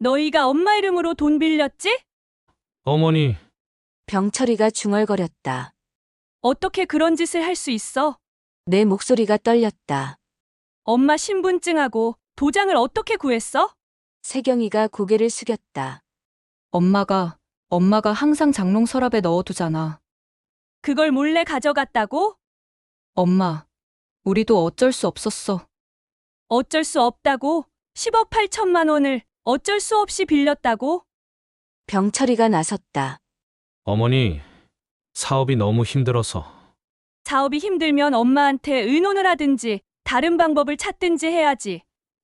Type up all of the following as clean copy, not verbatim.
너희가 엄마 이름으로 돈 빌렸지? 어머니, 병철이가 중얼거렸다. 어떻게 그런 짓을 할 수 있어? 내 목소리가 떨렸다. 엄마 신분증하고 도장을 어떻게 구했어? 세경이가 고개를 숙였다. 엄마가 항상 장롱 서랍에 넣어두잖아. 그걸 몰래 가져갔다고? 엄마, 우리도 어쩔 수 없었어. 어쩔 수 없다고? 10억 8천만 원을 어쩔 수 없이 빌렸다고? 병철이가 나섰다. 어머니, 사업이 너무 힘들어서. 사업이 힘들면 엄마한테 의논을 하든지 다른 방법을 찾든지 해야지.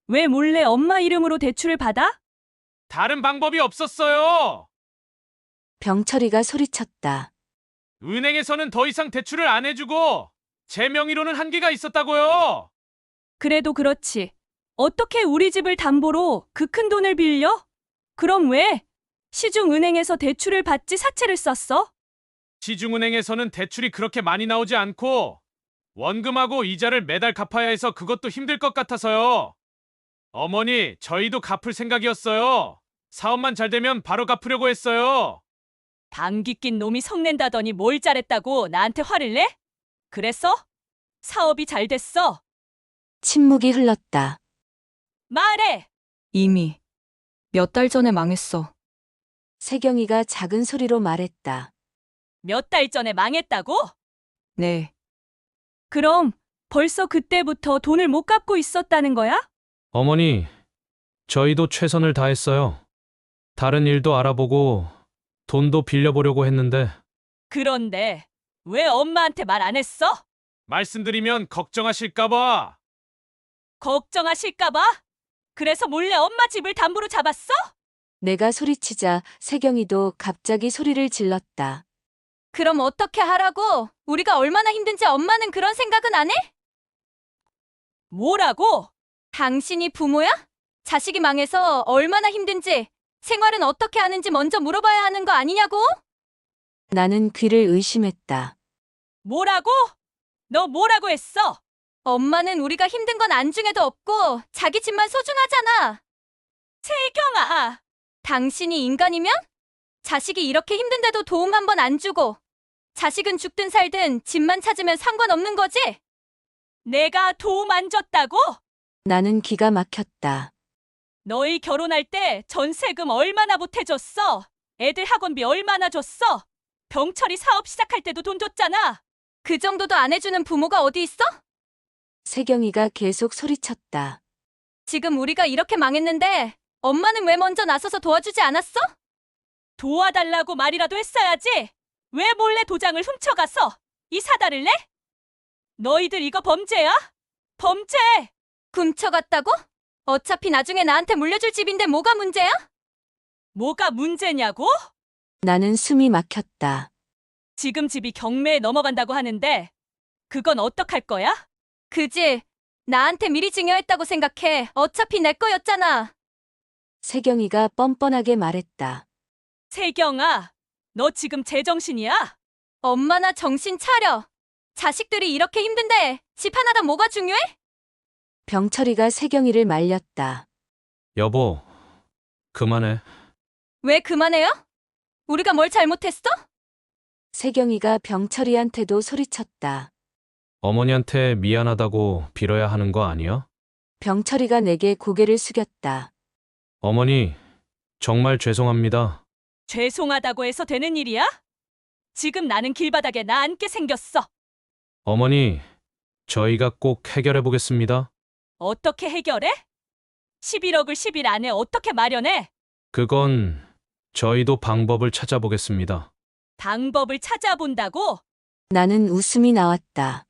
왜 몰래 엄마 이름으로 대출을 받아? 다른 방법이 없었어요. 병철이가 소리쳤다. 은행에서는 더 이상 대출을 안 해주고 제 명의로는 한계가 있었다고요. 그래도 그렇지. 어떻게 우리 집을 담보로 그 큰 돈을 빌려? 그럼 왜 시중은행에서 대출을 받지 사채를 썼어? 시중은행에서는 대출이 그렇게 많이 나오지 않고 원금하고 이자를 매달 갚아야 해서 그것도 힘들 것 같아서요. 어머니, 저희도 갚을 생각이었어요. 사업만 잘 되면 바로 갚으려고 했어요. 방귀 낀 놈이 성낸다더니 뭘 잘했다고 나한테 화를 내? 그래서? 사업이 잘 됐어. 침묵이 흘렀다. 말해! 이미 몇 달 전에 망했어. 세경이가 작은 소리로 말했다. 몇 달 전에 망했다고? 네, 그럼 벌써 그때부터 돈을 못 갚고 있었다는 거야? 어머니, 저희도 최선을 다했어요. 다른 일도 알아보고 돈도 빌려보려고 했는데 그런데 왜 엄마한테 말 안 했어? 말씀드리면 걱정하실까봐. 걱정하실까봐? 그래서 몰래 엄마 집을 담보로 잡았어? 내가 소리치자 세경이도 갑자기 소리를 질렀다. 그럼 어떻게 하라고? 우리가 얼마나 힘든지 엄마는 그런 생각은 안 해? 뭐라고? 당신이 부모야? 자식이 망해서 얼마나 힘든지, 생활은 어떻게 하는지 먼저 물어봐야 하는 거 아니냐고? 나는 귀를 의심했다. 뭐라고? 너 뭐라고 했어? 엄마는 우리가 힘든 건 안중에도 없고 자기 집만 소중하잖아. 세경아! 당신이 인간이면? 자식이 이렇게 힘든데도 도움 한 번 안 주고 자식은 죽든 살든 집만 찾으면 상관없는 거지? 내가 도움 안 줬다고? 나는 기가 막혔다. 너희 결혼할 때 전세금 얼마나 보태줬어? 애들 학원비 얼마나 줬어? 병철이 사업 시작할 때도 돈 줬잖아. 그 정도도 안 해주는 부모가 어디 있어? 세경이가 계속 소리쳤다. 지금 우리가 이렇게 망했는데 엄마는 왜 먼저 나서서 도와주지 않았어? 도와달라고 말이라도 했어야지. 왜 몰래 도장을 훔쳐가서 이 사다를 내? 너희들 이거 범죄야? 범죄! 훔쳐갔다고? 어차피 나중에 나한테 물려줄 집인데 뭐가 문제야? 뭐가 문제냐고? 나는 숨이 막혔다. 지금 집이 경매에 넘어간다고 하는데 그건 어떡할 거야? 그지? 나한테 미리 증여했다고 생각해. 어차피 내 거였잖아. 세경이가 뻔뻔하게 말했다. 세경아, 너 지금 제정신이야? 엄마나 정신 차려. 자식들이 이렇게 힘든데 집 하나다 뭐가 중요해? 병철이가 세경이를 말렸다. 여보, 그만해. 왜 그만해요? 우리가 뭘 잘못했어? 세경이가 병철이한테도 소리쳤다. 어머니한테 미안하다고 빌어야 하는 거 아니야? 병철이가 내게 고개를 숙였다. 어머니, 정말 죄송합니다. 죄송하다고 해서 되는 일이야? 지금 나는 길바닥에 나 앉게 생겼어. 어머니, 저희가 꼭 해결해 보겠습니다. 어떻게 해결해? 11억을 10일 안에 어떻게 마련해? 그건 저희도 방법을 찾아보겠습니다. 방법을 찾아본다고? 나는 웃음이 나왔다.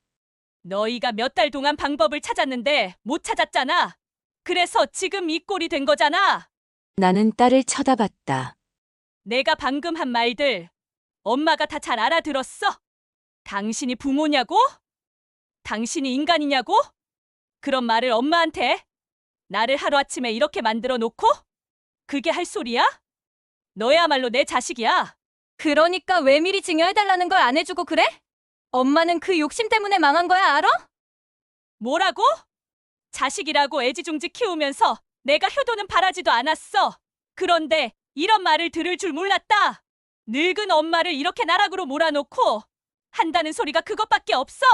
너희가 몇 달 동안 방법을 찾았는데 못 찾았잖아. 그래서 지금 이 꼴이 된 거잖아. 나는 딸을 쳐다봤다. 내가 방금 한 말들 엄마가 다 잘 알아들었어. 당신이 부모냐고? 당신이 인간이냐고? 그런 말을 엄마한테 해? 나를 하루아침에 이렇게 만들어 놓고? 그게 할 소리야? 너야말로 내 자식이야. 그러니까 왜 미리 증여해달라는 걸 안 해주고 그래? 엄마는 그 욕심 때문에 망한 거야, 알아? 뭐라고? 자식이라고 애지중지 키우면서 내가 효도는 바라지도 않았어. 그런데 이런 말을 들을 줄 몰랐다. 늙은 엄마를 이렇게 나락으로 몰아놓고 한다는 소리가 그것밖에 없어.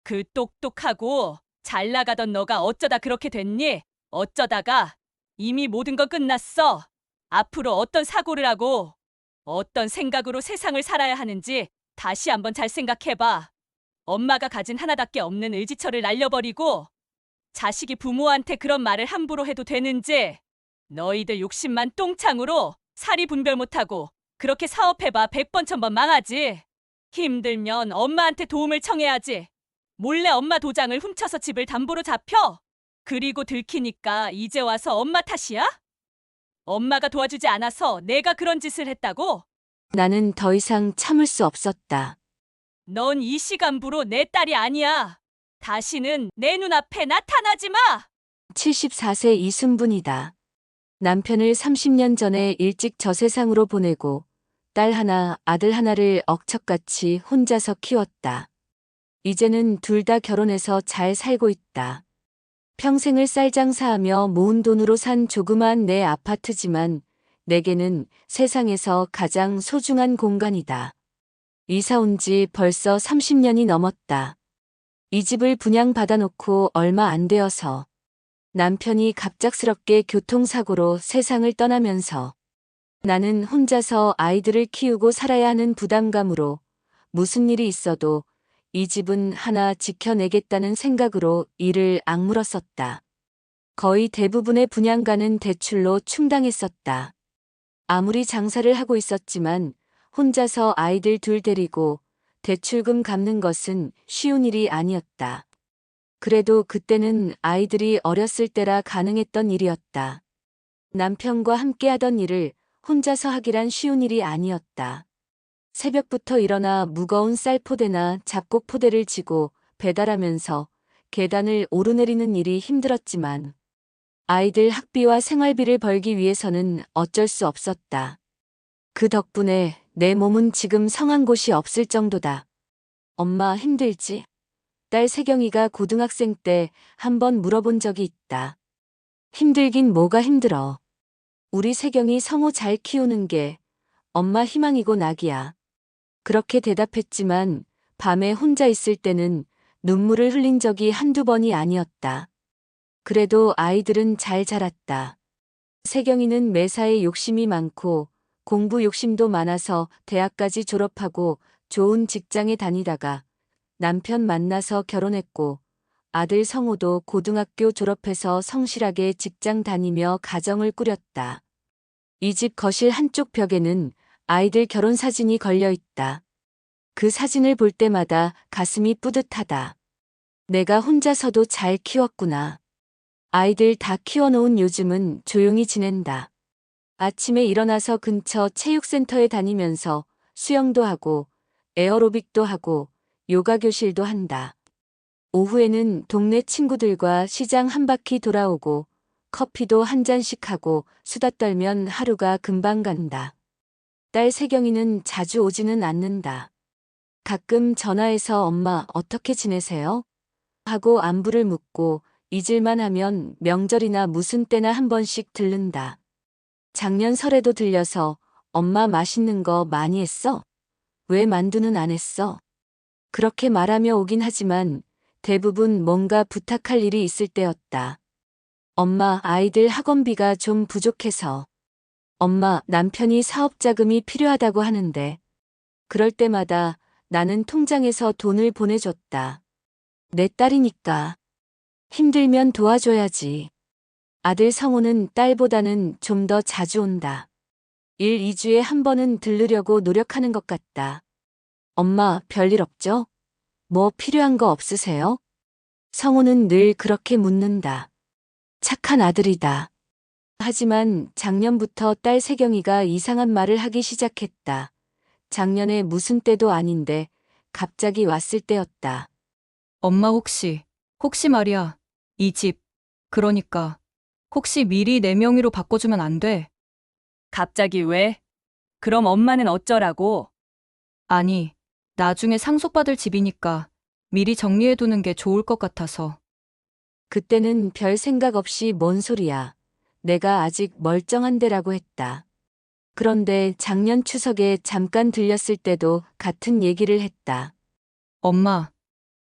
그 똑똑하고 잘 나가던 너가 어쩌다 그렇게 됐니? 어쩌다가 이미 모든 건 끝났어. 앞으로 어떤 사고를 하고 어떤 생각으로 세상을 살아야 하는지 다시 한번 잘 생각해봐. 엄마가 가진 하나밖에 없는 의지처를 날려버리고 자식이 부모한테 그런 말을 함부로 해도 되는지. 너희들 욕심만 똥창으로 사리 분별 못하고 그렇게 사업해봐 100번 1000번 망하지. 힘들면 엄마한테 도움을 청해야지. 몰래 엄마 도장을 훔쳐서 집을 담보로 잡혀. 그리고 들키니까 이제 와서 엄마 탓이야? 엄마가 도와주지 않아서 내가 그런 짓을 했다고? 나는 더 이상 참을 수 없었다. 넌 이 시간부로 내 딸이 아니야. 다시는 내 눈앞에 나타나지 마. 74세 이순분이다. 남편을 30년 전에 일찍 저 세상으로 보내고 딸 하나, 아들 하나를 억척같이 혼자서 키웠다. 이제는 둘 다 결혼해서 잘 살고 있다. 평생을 쌀장사하며 모은 돈으로 산 조그만 내 아파트지만 내게는 세상에서 가장 소중한 공간이다. 이사 온 지 벌써 30년이 넘었다. 이 집을 분양받아 놓고 얼마 안 되어서 남편이 갑작스럽게 교통사고로 세상을 떠나면서 나는 혼자서 아이들을 키우고 살아야 하는 부담감으로 무슨 일이 있어도 이 집은 하나 지켜내겠다는 생각으로 이를 악물었었다. 거의 대부분의 분양가는 대출로 충당했었다. 아무리 장사를 하고 있었지만 혼자서 아이들 둘 데리고 대출금 갚는 것은 쉬운 일이 아니었다. 그래도 그때는 아이들이 어렸을 때라 가능했던 일이었다. 남편과 함께 하던 일을 혼자서 하기란 쉬운 일이 아니었다. 새벽부터 일어나 무거운 쌀포대나 잡곡포대를 지고 배달하면서 계단을 오르내리는 일이 힘들었지만 아이들 학비와 생활비를 벌기 위해서는 어쩔 수 없었다. 그 덕분에 내 몸은 지금 성한 곳이 없을 정도다. 엄마 힘들지? 딸 세경이가 고등학생 때 한번 물어본 적이 있다. 힘들긴 뭐가 힘들어. 우리 세경이 성우 잘 키우는 게 엄마 희망이고 낙이야. 그렇게 대답했지만 밤에 혼자 있을 때는 눈물을 흘린 적이 한두 번이 아니었다. 그래도 아이들은 잘 자랐다. 세경이는 매사에 욕심이 많고 공부 욕심도 많아서 대학까지 졸업하고 좋은 직장에 다니다가 남편 만나서 결혼했고 아들 성우도 고등학교 졸업해서 성실하게 직장 다니며 가정을 꾸렸다. 이 집 거실 한쪽 벽에는 아이들 결혼 사진이 걸려 있다. 그 사진을 볼 때마다 가슴이 뿌듯하다. 내가 혼자서도 잘 키웠구나. 아이들 다 키워놓은 요즘은 조용히 지낸다. 아침에 일어나서 근처 체육센터에 다니면서 수영도 하고 에어로빅도 하고 요가 교실도 한다. 오후에는 동네 친구들과 시장 한 바퀴 돌아오고 커피도 한 잔씩 하고 수다 떨면 하루가 금방 간다. 딸 세경이는 자주 오지는 않는다. 가끔 전화해서 엄마 어떻게 지내세요? 하고 안부를 묻고 잊을만 하면 명절이나 무슨 때나 한 번씩 들른다. 작년 설에도 들려서 엄마 맛있는 거 많이 했어? 왜 만두는 안 했어? 그렇게 말하며 오긴 하지만 대부분 뭔가 부탁할 일이 있을 때였다. 엄마 아이들 학원비가 좀 부족해서. 엄마 남편이 사업 자금이 필요하다고 하는데. 그럴 때마다 나는 통장에서 돈을 보내줬다. 내 딸이니까. 힘들면 도와줘야지. 아들 성우는 딸보다는 좀 더 자주 온다. 1, 2주에 한 번은 들르려고 노력하는 것 같다. 엄마 별일 없죠? 뭐 필요한 거 없으세요? 성우는 늘 그렇게 묻는다. 착한 아들이다. 하지만 작년부터 딸 세경이가 이상한 말을 하기 시작했다. 작년에 무슨 때도 아닌데 갑자기 왔을 때였다. 엄마 혹시 말이야. 이 집, 그러니까 혹시 미리 내 명의로 바꿔주면 안 돼? 갑자기 왜? 그럼 엄마는 어쩌라고? 아니, 나중에 상속받을 집이니까 미리 정리해두는 게 좋을 것 같아서. 그때는 별 생각 없이 뭔 소리야. 내가 아직 멀쩡한데라고 했다. 그런데 작년 추석에 잠깐 들렸을 때도 같은 얘기를 했다. 엄마,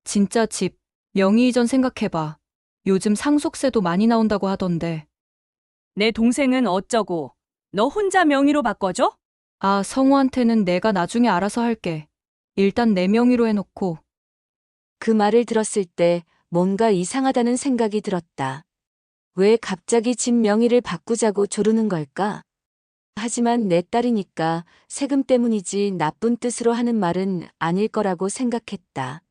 진짜 집 명의 이전 생각해봐. 요즘 상속세도 많이 나온다고 하던데. 내 동생은 어쩌고? 너 혼자 명의로 바꿔줘? 아, 성우한테는 내가 나중에 알아서 할게. 일단 내 명의로 해놓고. 그 말을 들었을 때 뭔가 이상하다는 생각이 들었다. 왜 갑자기 집 명의를 바꾸자고 조르는 걸까? 하지만 내 딸이니까 세금 때문이지 나쁜 뜻으로 하는 말은 아닐 거라고 생각했다.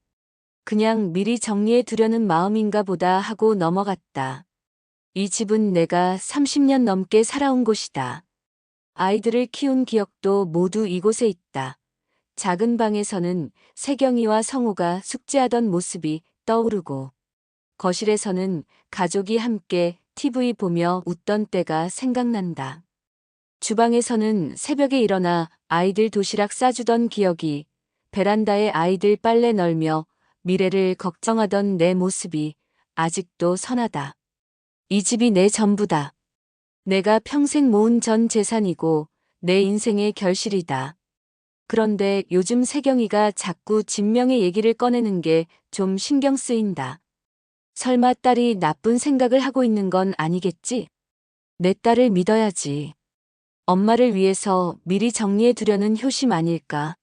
그냥 미리 정리해 두려는 마음인가 보다 하고 넘어갔다. 이 집은 내가 30년 넘게 살아온 곳이다. 아이들을 키운 기억도 모두 이곳에 있다. 작은 방에서는 세경이와 성우가 숙제하던 모습이 떠오르고, 거실에서는 가족이 함께 TV 보며 웃던 때가 생각난다. 주방에서는 새벽에 일어나 아이들 도시락 싸주던 기억이, 베란다에 아이들 빨래 널며 미래를 걱정하던 내 모습이 아직도 선하다. 이 집이 내 전부다. 내가 평생 모은 전 재산이고 내 인생의 결실이다. 그런데 요즘 세경이가 자꾸 진명의 얘기를 꺼내는 게 좀 신경 쓰인다. 설마 딸이 나쁜 생각을 하고 있는 건 아니겠지? 내 딸을 믿어야지. 엄마를 위해서 미리 정리해 두려는 효심 아닐까?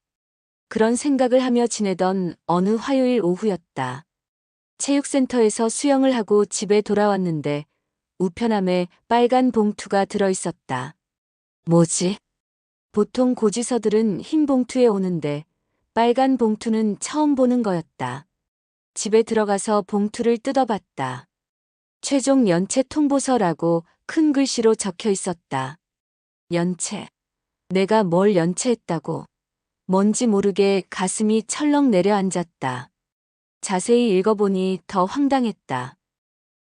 그런 생각을 하며 지내던 어느 화요일 오후였다. 체육센터에서 수영을 하고 집에 돌아왔는데 우편함에 빨간 봉투가 들어있었다. 뭐지? 보통 고지서들은 흰 봉투에 오는데 빨간 봉투는 처음 보는 거였다. 집에 들어가서 봉투를 뜯어봤다. 최종 연체 통보서라고 큰 글씨로 적혀 있었다. 연체. 내가 뭘 연체했다고. 뭔지 모르게 가슴이 철렁 내려앉았다. 자세히 읽어보니 더 황당했다.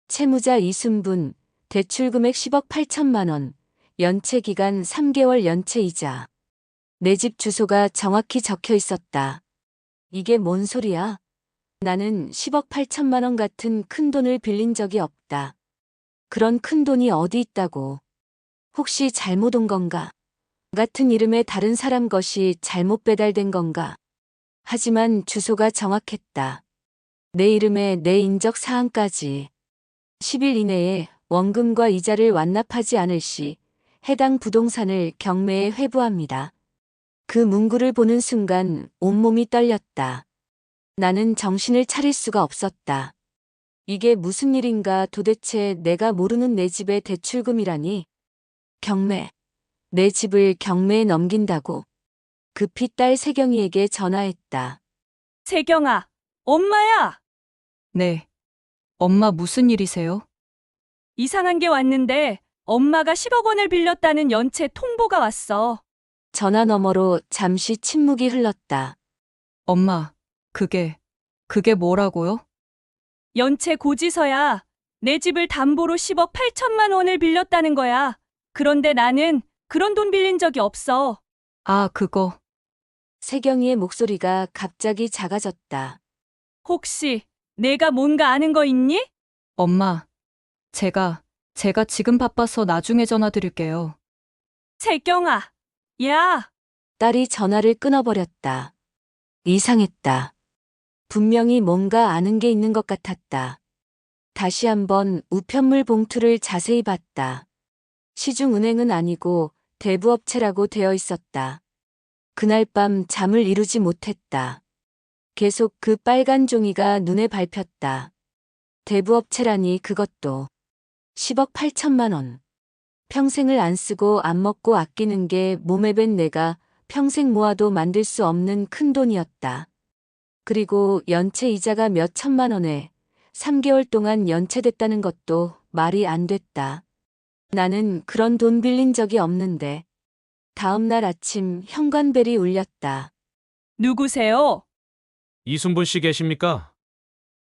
채무자 이순분, 대출금액 10억 8천만 원, 연체기간 3개월 연체이자. 내 집 주소가 정확히 적혀 있었다. 이게 뭔 소리야? 나는 10억 8천만 원 같은 큰 돈을 빌린 적이 없다. 그런 큰 돈이 어디 있다고. 혹시 잘못 온 건가? 같은 이름의 다른 사람 것이 잘못 배달된 건가? 하지만 주소가 정확했다. 내 이름에 내 인적 사항까지. 10일 이내에 원금과 이자를 완납하지 않을 시 해당 부동산을 경매에 회부합니다. 그 문구를 보는 순간 온몸이 떨렸다. 나는 정신을 차릴 수가 없었다. 이게 무슨 일인가. 도대체 내가 모르는 내 집의 대출금이라니. 경매. 내 집을 경매에 넘긴다고. 급히 딸 세경이에게 전화했다. 세경아, 엄마야! 네. 엄마 무슨 일이세요? 이상한 게 왔는데 엄마가 10억 원을 빌렸다는 연체 통보가 왔어. 전화 너머로 잠시 침묵이 흘렀다. 엄마, 그게 뭐라고요? 연체 고지서야. 내 집을 담보로 10억 8천만 원을 빌렸다는 거야. 그런데 나는 그런 돈 빌린 적이 없어. 아, 그거. 세경이의 목소리가 갑자기 작아졌다. 혹시 내가 뭔가 아는 거 있니? 엄마, 제가 지금 바빠서 나중에 전화 드릴게요. 세경아, 야! 딸이 전화를 끊어버렸다. 이상했다. 분명히 뭔가 아는 게 있는 것 같았다. 다시 한번 우편물 봉투를 자세히 봤다. 시중은행은 아니고 대부업체라고 되어 있었다. 그날 밤 잠을 이루지 못했다. 계속 그 빨간 종이가 눈에 밟혔다. 대부업체라니 그것도 10억 8천만 원. 평생을 안 쓰고 안 먹고 아끼는 게 몸에 밴 내가 평생 모아도 만들 수 없는 큰 돈이었다. 그리고 연체 이자가 몇 천만 원에 3개월 동안 연체됐다는 것도 말이 안 됐다. 나는 그런 돈 빌린 적이 없는데. 다음 날 아침 현관벨이 울렸다. 누구세요? 이순분 씨 계십니까?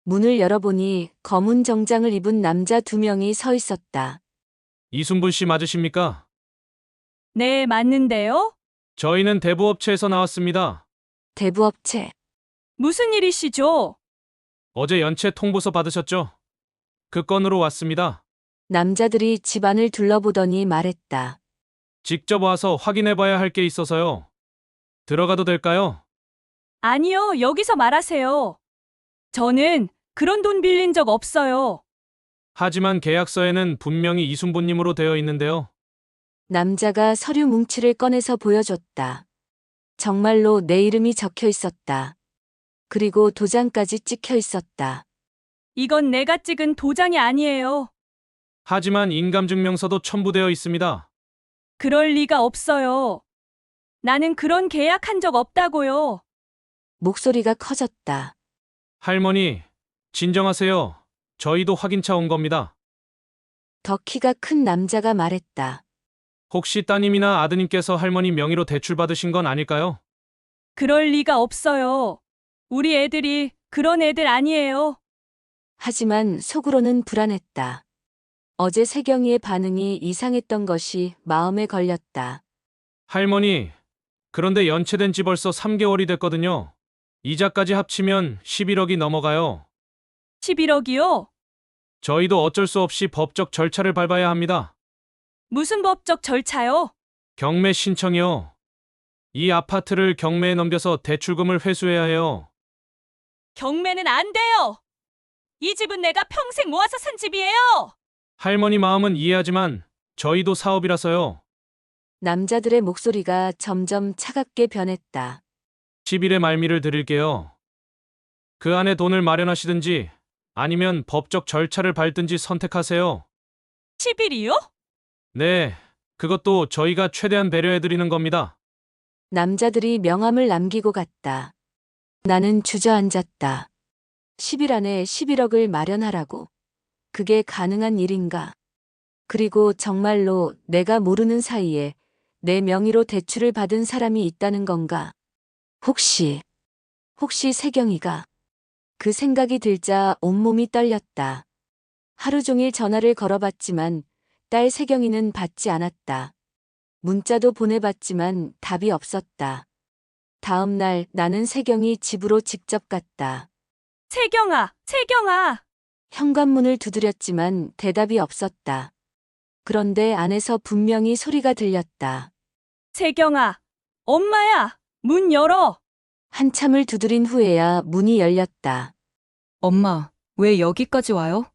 문을 열어보니 검은 정장을 입은 남자 2명이 서 있었다. 이순분 씨 맞으십니까? 네, 맞는데요? 저희는 대부업체에서 나왔습니다. 대부업체. 무슨 일이시죠? 어제 연체 통보서 받으셨죠? 그 건으로 왔습니다. 남자들이 집안을 둘러보더니 말했다. 직접 와서 확인해 봐야 할 게 있어서요. 들어가도 될까요? 아니요, 여기서 말하세요. 저는 그런 돈 빌린 적 없어요. 하지만 계약서에는 분명히 이순보님으로 되어 있는데요. 남자가 서류 뭉치를 꺼내서 보여줬다. 정말로 내 이름이 적혀 있었다. 그리고 도장까지 찍혀 있었다. 이건 내가 찍은 도장이 아니에요. 하지만 인감증명서도 첨부되어 있습니다. 그럴 리가 없어요. 나는 그런 계약한 적 없다고요. 목소리가 커졌다. 할머니, 진정하세요. 저희도 확인차 온 겁니다. 더 키가 큰 남자가 말했다. 혹시 따님이나 아드님께서 할머니 명의로 대출받으신 건 아닐까요? 그럴 리가 없어요. 우리 애들이 그런 애들 아니에요. 하지만 속으로는 불안했다. 어제 세경이의 반응이 이상했던 것이 마음에 걸렸다. 할머니, 그런데 연체된 지 벌써 3개월이 됐거든요. 이자까지 합치면 11억이 넘어가요. 11억이요? 저희도 어쩔 수 없이 법적 절차를 밟아야 합니다. 무슨 법적 절차요? 경매 신청이요. 이 아파트를 경매에 넘겨서 대출금을 회수해야 해요. 경매는 안 돼요. 이 집은 내가 평생 모아서 산 집이에요. 할머니 마음은 이해하지만 저희도 사업이라서요. 남자들의 목소리가 점점 차갑게 변했다. 10일의 말미를 드릴게요. 그 안에 돈을 마련하시든지 아니면 법적 절차를 밟든지 선택하세요. 10일이요? 네, 그것도 저희가 최대한 배려해드리는 겁니다. 남자들이 명함을 남기고 갔다. 나는 주저앉았다. 10일 안에 11억을 마련하라고. 그게 가능한 일인가? 그리고 정말로 내가 모르는 사이에 내 명의로 대출을 받은 사람이 있다는 건가? 혹시 세경이가? 그 생각이 들자 온몸이 떨렸다. 하루 종일 전화를 걸어봤지만 딸 세경이는 받지 않았다. 문자도 보내봤지만 답이 없었다. 다음 날 나는 세경이 집으로 직접 갔다. 세경아, 세경아. 현관문을 두드렸지만 대답이 없었다. 그런데 안에서 분명히 소리가 들렸다. 세경아, 엄마야, 문 열어. 한참을 두드린 후에야 문이 열렸다. 엄마, 왜 여기까지 와요?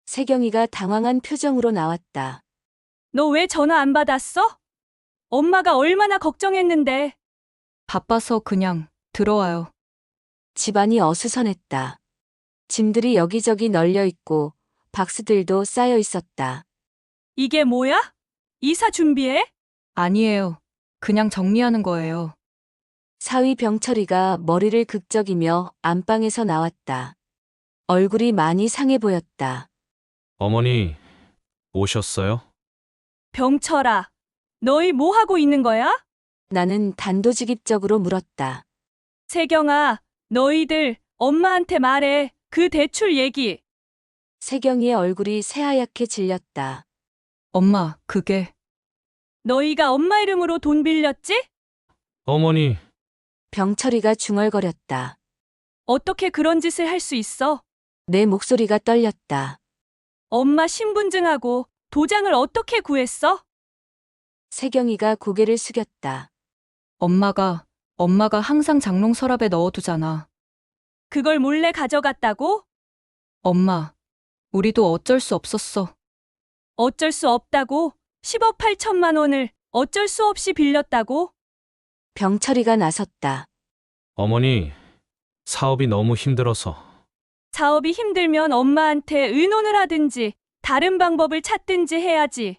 세경이가 당황한 표정으로 나왔다. 너 왜 전화 안 받았어? 엄마가 얼마나 걱정했는데. 바빠서 그냥 들어와요. 집안이 어수선했다. 짐들이 여기저기 널려 있고 박스들도 쌓여 있었다. 이게 뭐야? 이사 준비해? 아니에요. 그냥 정리하는 거예요. 사위 병철이가 머리를 극적이며 안방에서 나왔다. 얼굴이 많이 상해 보였다. 어머니, 오셨어요? 병철아, 너희 뭐 하고 있는 거야? 나는 단도직입적으로 물었다. 세경아, 너희들 엄마한테 말해. 그 대출 얘기. 세경이의 얼굴이 새하얗게 질렸다. 엄마, 그게 너희가 엄마 이름으로 돈 빌렸지? 어머니, 병철이가 중얼거렸다. 어떻게 그런 짓을 할 수 있어? 내 목소리가 떨렸다. 엄마 신분증하고 도장을 어떻게 구했어? 세경이가 고개를 숙였다. 엄마가 항상 장롱 서랍에 넣어두잖아. 그걸 몰래 가져갔다고? 엄마, 우리도 어쩔 수 없었어. 어쩔 수 없다고? 10억 8천만 원을 어쩔 수 없이 빌렸다고? 병철이가 나섰다. 어머니, 사업이 너무 힘들어서. 사업이 힘들면 엄마한테 의논을 하든지 다른 방법을 찾든지 해야지.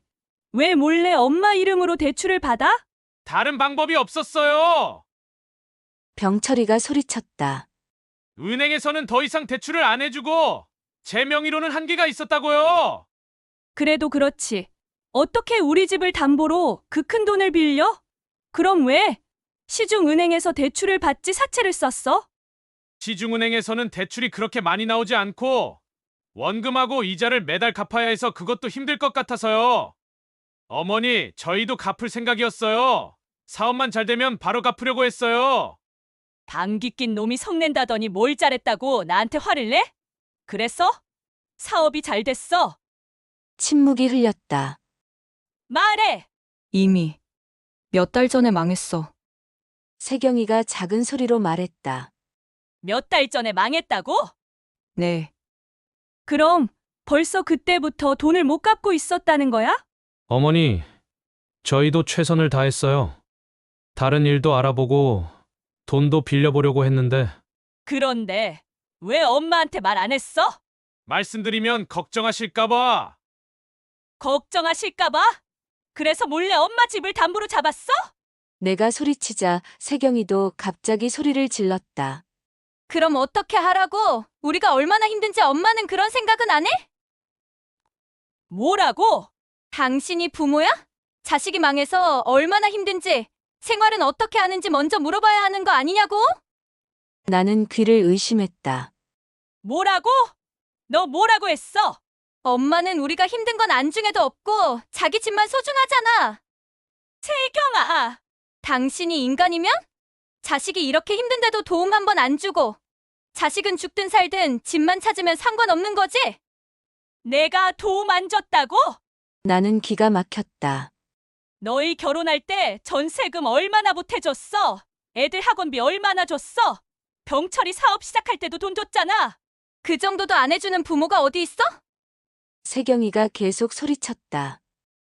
왜 몰래 엄마 이름으로 대출을 받아? 다른 방법이 없었어요. 병철이가 소리쳤다. 은행에서는 더 이상 대출을 안 해주고 제 명의로는 한계가 있었다고요. 그래도 그렇지. 어떻게 우리 집을 담보로 그 큰 돈을 빌려? 그럼 왜 시중은행에서 대출을 받지 사채를 썼어? 시중은행에서는 대출이 그렇게 많이 나오지 않고 원금하고 이자를 매달 갚아야 해서 그것도 힘들 것 같아서요. 어머니, 저희도 갚을 생각이었어요. 사업만 잘 되면 바로 갚으려고 했어요. 방귀 낀 놈이 성낸다더니 뭘 잘했다고 나한테 화를 내? 그래서? 사업이 잘 됐어. 침묵이 흘렸다. 말해! 이미 몇 달 전에 망했어. 세경이가 작은 소리로 말했다. 몇 달 전에 망했다고? 네, 그럼 벌써 그때부터 돈을 못 갚고 있었다는 거야? 어머니, 저희도 최선을 다했어요. 다른 일도 알아보고 돈도 빌려보려고 했는데 그런데 왜 엄마한테 말 안 했어? 말씀드리면 걱정하실까봐. 걱정하실까봐? 그래서 몰래 엄마 집을 담보로 잡았어? 내가 소리치자 세경이도 갑자기 소리를 질렀다. 그럼 어떻게 하라고? 우리가 얼마나 힘든지 엄마는 그런 생각은 안 해? 뭐라고? 당신이 부모야? 자식이 망해서 얼마나 힘든지, 생활은 어떻게 하는지 먼저 물어봐야 하는 거 아니냐고? 나는 귀를 의심했다. 뭐라고? 너 뭐라고 했어? 엄마는 우리가 힘든 건 안중에도 없고 자기 집만 소중하잖아. 세경아! 당신이 인간이면? 자식이 이렇게 힘든데도 도움 한 번 안 주고 자식은 죽든 살든 집만 찾으면 상관없는 거지? 내가 도움 안 줬다고? 나는 기가 막혔다. 너희 결혼할 때 전세금 얼마나 보태줬어? 애들 학원비 얼마나 줬어? 병철이 사업 시작할 때도 돈 줬잖아. 그 정도도 안 해주는 부모가 어디 있어? 세경이가 계속 소리쳤다.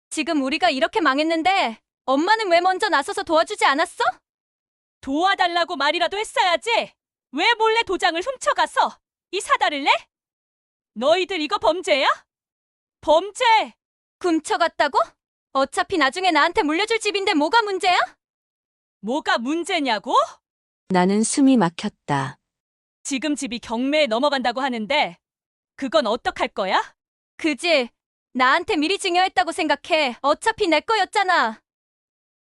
지금 우리가 이렇게 망했는데 엄마는 왜 먼저 나서서 도와주지 않았어? 도와달라고 말이라도 했어야지. 왜 몰래 도장을 훔쳐가서 이 사다를 내? 너희들 이거 범죄야? 범죄! 훔쳐갔다고? 어차피 나중에 나한테 물려줄 집인데 뭐가 문제야? 뭐가 문제냐고? 나는 숨이 막혔다. 지금 집이 경매에 넘어간다고 하는데 그건 어떡할 거야? 그지? 나한테 미리 증여했다고 생각해. 어차피 내 거였잖아.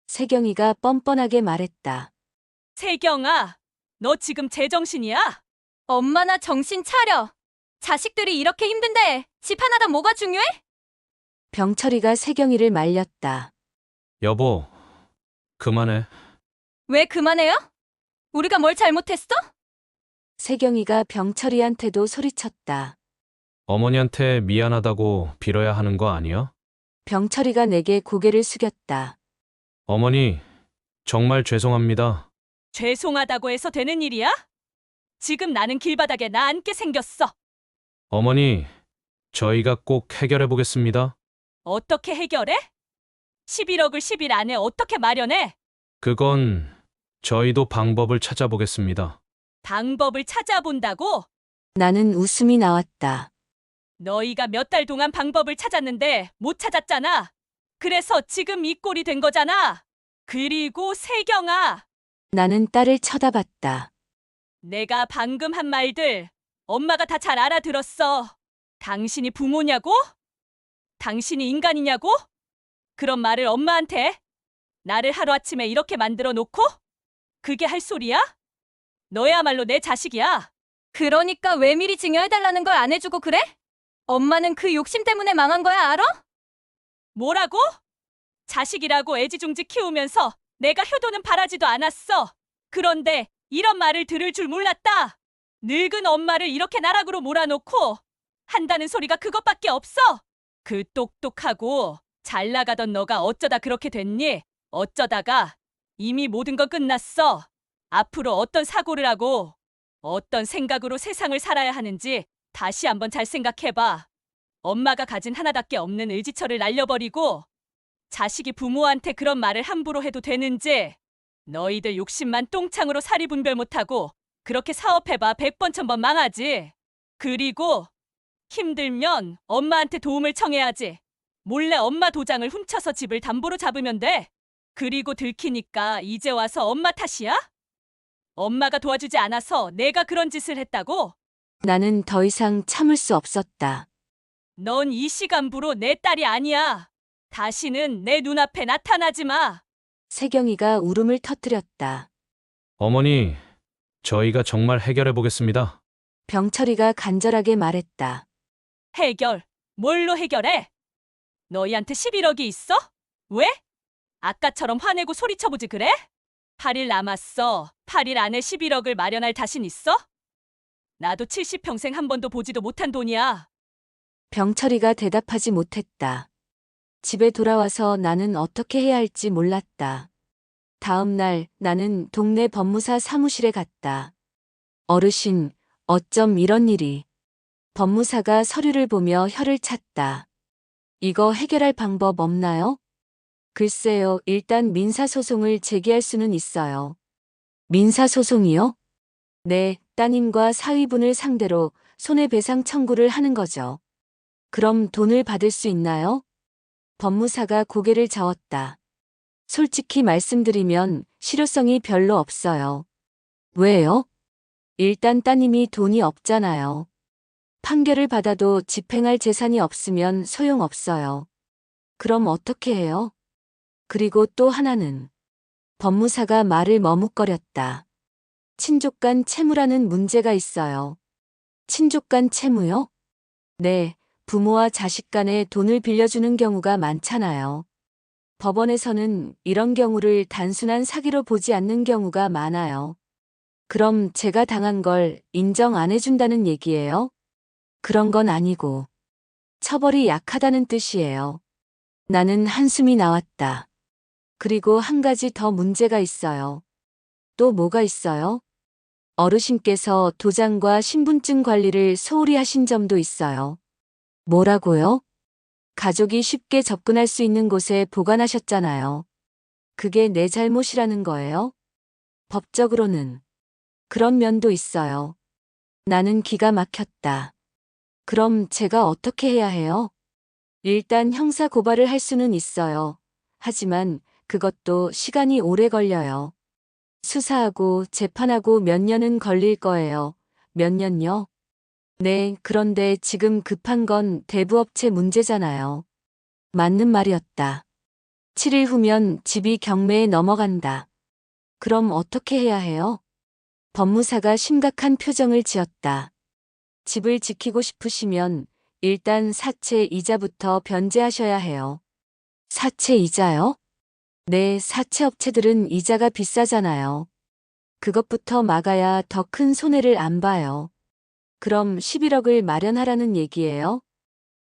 세경이가 뻔뻔하게 말했다. 세경아, 너 지금 제정신이야? 엄마나 정신 차려. 자식들이 이렇게 힘든데 집 하나다 뭐가 중요해? 병철이가 세경이를 말렸다. 여보, 그만해. 왜 그만해요? 우리가 뭘 잘못했어? 세경이가 병철이한테도 소리쳤다. 어머니한테 미안하다고 빌어야 하는 거 아니야? 병철이가 내게 고개를 숙였다. 어머니, 정말 죄송합니다. 죄송하다고 해서 되는 일이야? 지금 나는 길바닥에 나 앉게 생겼어. 어머니, 저희가 꼭 해결해 보겠습니다. 어떻게 해결해? 11억을 10일 안에 어떻게 마련해? 그건 저희도 방법을 찾아보겠습니다. 방법을 찾아본다고? 나는 웃음이 나왔다. 너희가 몇 달 동안 방법을 찾았는데 못 찾았잖아. 그래서 지금 이 꼴이 된 거잖아. 그리고 세경아, 나는 딸을 쳐다봤다. 내가 방금 한 말들 엄마가 다 잘 알아들었어. 당신이 부모냐고? 당신이 인간이냐고? 그런 말을 엄마한테? 나를 하루아침에 이렇게 만들어 놓고? 그게 할 소리야? 너야말로 내 자식이야. 그러니까 왜 미리 증여해달라는 걸 안 해주고 그래? 엄마는 그 욕심 때문에 망한 거야, 알아? 뭐라고? 자식이라고 애지중지 키우면서 내가 효도는 바라지도 않았어. 그런데 이런 말을 들을 줄 몰랐다. 늙은 엄마를 이렇게 나락으로 몰아놓고 한다는 소리가 그것밖에 없어. 그 똑똑하고 잘 나가던 너가 어쩌다 그렇게 됐니? 어쩌다가 이미 모든 건 끝났어. 앞으로 어떤 사고를 하고 어떤 생각으로 세상을 살아야 하는지 다시 한번 잘 생각해봐. 엄마가 가진 하나밖에 없는 의지처를 날려버리고 자식이 부모한테 그런 말을 함부로 해도 되는지. 너희들 욕심만 똥창으로 사리 분별 못하고 그렇게 사업해봐 100번 1000번 망하지. 그리고 힘들면 엄마한테 도움을 청해야지. 몰래 엄마 도장을 훔쳐서 집을 담보로 잡으면 돼. 그리고 들키니까 이제 와서 엄마 탓이야? 엄마가 도와주지 않아서 내가 그런 짓을 했다고? 나는 더 이상 참을 수 없었다. 넌 이 시간부로 내 딸이 아니야. 다시는 내 눈앞에 나타나지 마. 세경이가 울음을 터뜨렸다. 어머니, 저희가 정말 해결해 보겠습니다. 병철이가 간절하게 말했다. 해결? 뭘로 해결해? 너희한테 11억이 있어? 왜? 아까처럼 화내고 소리쳐보지 그래? 8일 남았어. 8일 안에 11억을 마련할 자신 있어? 나도 70평생 한 번도 보지도 못한 돈이야. 병철이가 대답하지 못했다. 집에 돌아와서 나는 어떻게 해야 할지 몰랐다. 다음 날 나는 동네 법무사 사무실에 갔다. 어르신, 어쩜 이런 일이. 법무사가 서류를 보며 혀를 찼다. 이거 해결할 방법 없나요? 글쎄요, 일단 민사소송을 제기할 수는 있어요. 민사소송이요? 네, 따님과 사위분을 상대로 손해배상 청구를 하는 거죠. 그럼 돈을 받을 수 있나요? 법무사가 고개를 저었다. 솔직히 말씀드리면 실효성이 별로 없어요. 왜요? 일단 따님이 돈이 없잖아요. 판결을 받아도 집행할 재산이 없으면 소용없어요. 그럼 어떻게 해요? 그리고 또 하나는 법무사가 말을 머뭇거렸다. 친족 간 채무라는 문제가 있어요. 친족 간 채무요? 네, 부모와 자식 간에 돈을 빌려주는 경우가 많잖아요. 법원에서는 이런 경우를 단순한 사기로 보지 않는 경우가 많아요. 그럼 제가 당한 걸 인정 안 해준다는 얘기예요? 그런 건 아니고 처벌이 약하다는 뜻이에요. 나는 한숨이 나왔다. 그리고 한 가지 더 문제가 있어요. 또 뭐가 있어요? 어르신께서 도장과 신분증 관리를 소홀히 하신 점도 있어요. 뭐라고요? 가족이 쉽게 접근할 수 있는 곳에 보관하셨잖아요. 그게 내 잘못이라는 거예요? 법적으로는 그런 면도 있어요. 나는 기가 막혔다. 그럼 제가 어떻게 해야 해요? 일단 형사 고발을 할 수는 있어요. 하지만 그것도 시간이 오래 걸려요. 수사하고 재판하고 몇 년은 걸릴 거예요. 몇 년요? 네, 그런데 지금 급한 건 대부업체 문제잖아요. 맞는 말이었다. 7일 후면 집이 경매에 넘어간다. 그럼 어떻게 해야 해요? 법무사가 심각한 표정을 지었다. 집을 지키고 싶으시면 일단 사채 이자부터 변제하셔야 해요. 사채 이자요? 네, 사채 업체들은 이자가 비싸잖아요. 그것부터 막아야 더 큰 손해를 안 봐요. 그럼 11억을 마련하라는 얘기예요?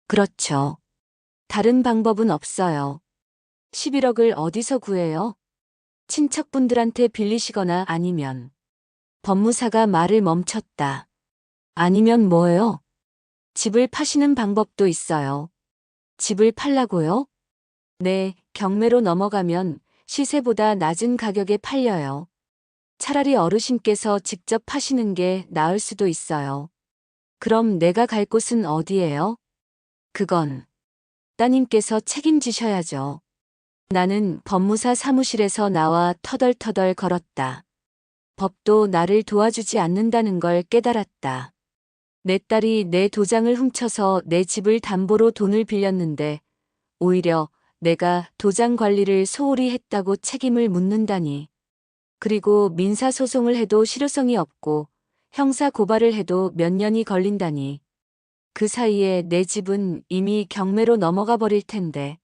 그렇죠. 다른 방법은 없어요. 11억을 어디서 구해요? 친척분들한테 빌리시거나 아니면. 법무사가 말을 멈췄다. 아니면 뭐예요? 집을 파시는 방법도 있어요. 집을 팔라고요? 네, 경매로 넘어가면 시세보다 낮은 가격에 팔려요. 차라리 어르신께서 직접 파시는 게 나을 수도 있어요. 그럼 내가 갈 곳은 어디예요? 그건 따님께서 책임지셔야죠. 나는 법무사 사무실에서 나와 터덜터덜 걸었다. 법도 나를 도와주지 않는다는 걸 깨달았다. 내 딸이 내 도장을 훔쳐서 내 집을 담보로 돈을 빌렸는데 오히려 내가 도장 관리를 소홀히 했다고 책임을 묻는다니. 그리고 민사소송을 해도 실효성이 없고 형사 고발을 해도 몇 년이 걸린다니. 그 사이에 내 집은 이미 경매로 넘어가 버릴 텐데.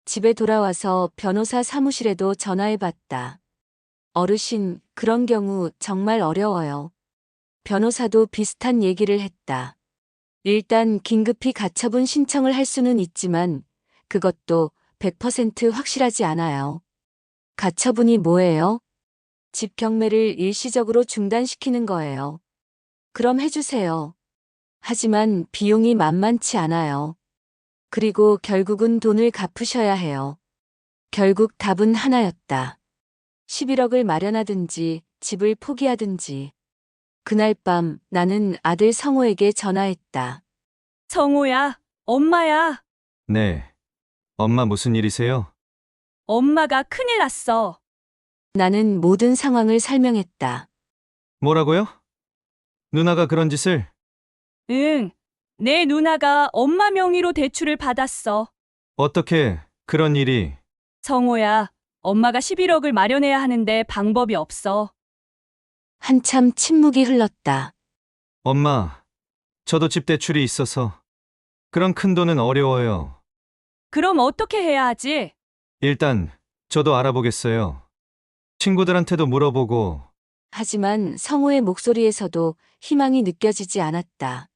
집에 돌아와서 변호사 사무실에도 전화해 봤다. 어르신, 그런 경우 정말 어려워요. 변호사도 비슷한 얘기를 했다. 일단 긴급히 가처분 신청을 할 수는 있지만 그것도 100% 확실하지 않아요. 가처분이 뭐예요? 집 경매를 일시적으로 중단시키는 거예요. 그럼 해주세요. 하지만 비용이 만만치 않아요. 그리고 결국은 돈을 갚으셔야 해요. 결국 답은 하나였다. 11억을 마련하든지 집을 포기하든지. 그날 밤 나는 아들 성호에게 전화했다. 성호야, 엄마야. 네. 엄마 무슨 일이세요? 엄마가 큰일 났어. 나는 모든 상황을 설명했다. 뭐라고요? 누나가 그런 짓을? 응, 내 누나가 엄마 명의로 대출을 받았어. 어떻게 그런 일이? 성호야, 엄마가 11억을 마련해야 하는데 방법이 없어. 한참 침묵이 흘렀다. 엄마, 저도 집 대출이 있어서 그런 큰 돈은 어려워요. 그럼 어떻게 해야 하지? 일단 저도 알아보겠어요. 친구들한테도 물어보고. 하지만 성호의 목소리에서도 희망이 느껴지지 않았다.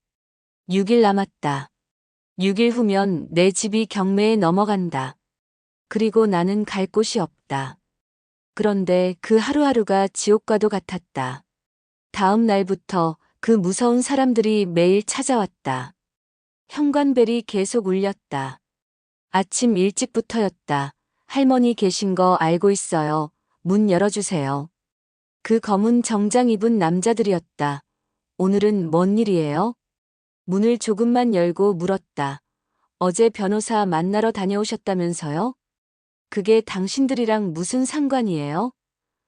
6일 남았다. 6일 후면 내 집이 경매에 넘어간다. 그리고 나는 갈 곳이 없다. 그런데 그 하루하루가 지옥과도 같았다. 다음 날부터 그 무서운 사람들이 매일 찾아왔다. 현관벨이 계속 울렸다. 아침 일찍부터였다. 할머니 계신 거 알고 있어요. 문 열어주세요. 그 검은 정장 입은 남자들이었다. 오늘은 뭔 일이에요? 문을 조금만 열고 물었다. 어제 변호사 만나러 다녀오셨다면서요? 그게 당신들이랑 무슨 상관이에요?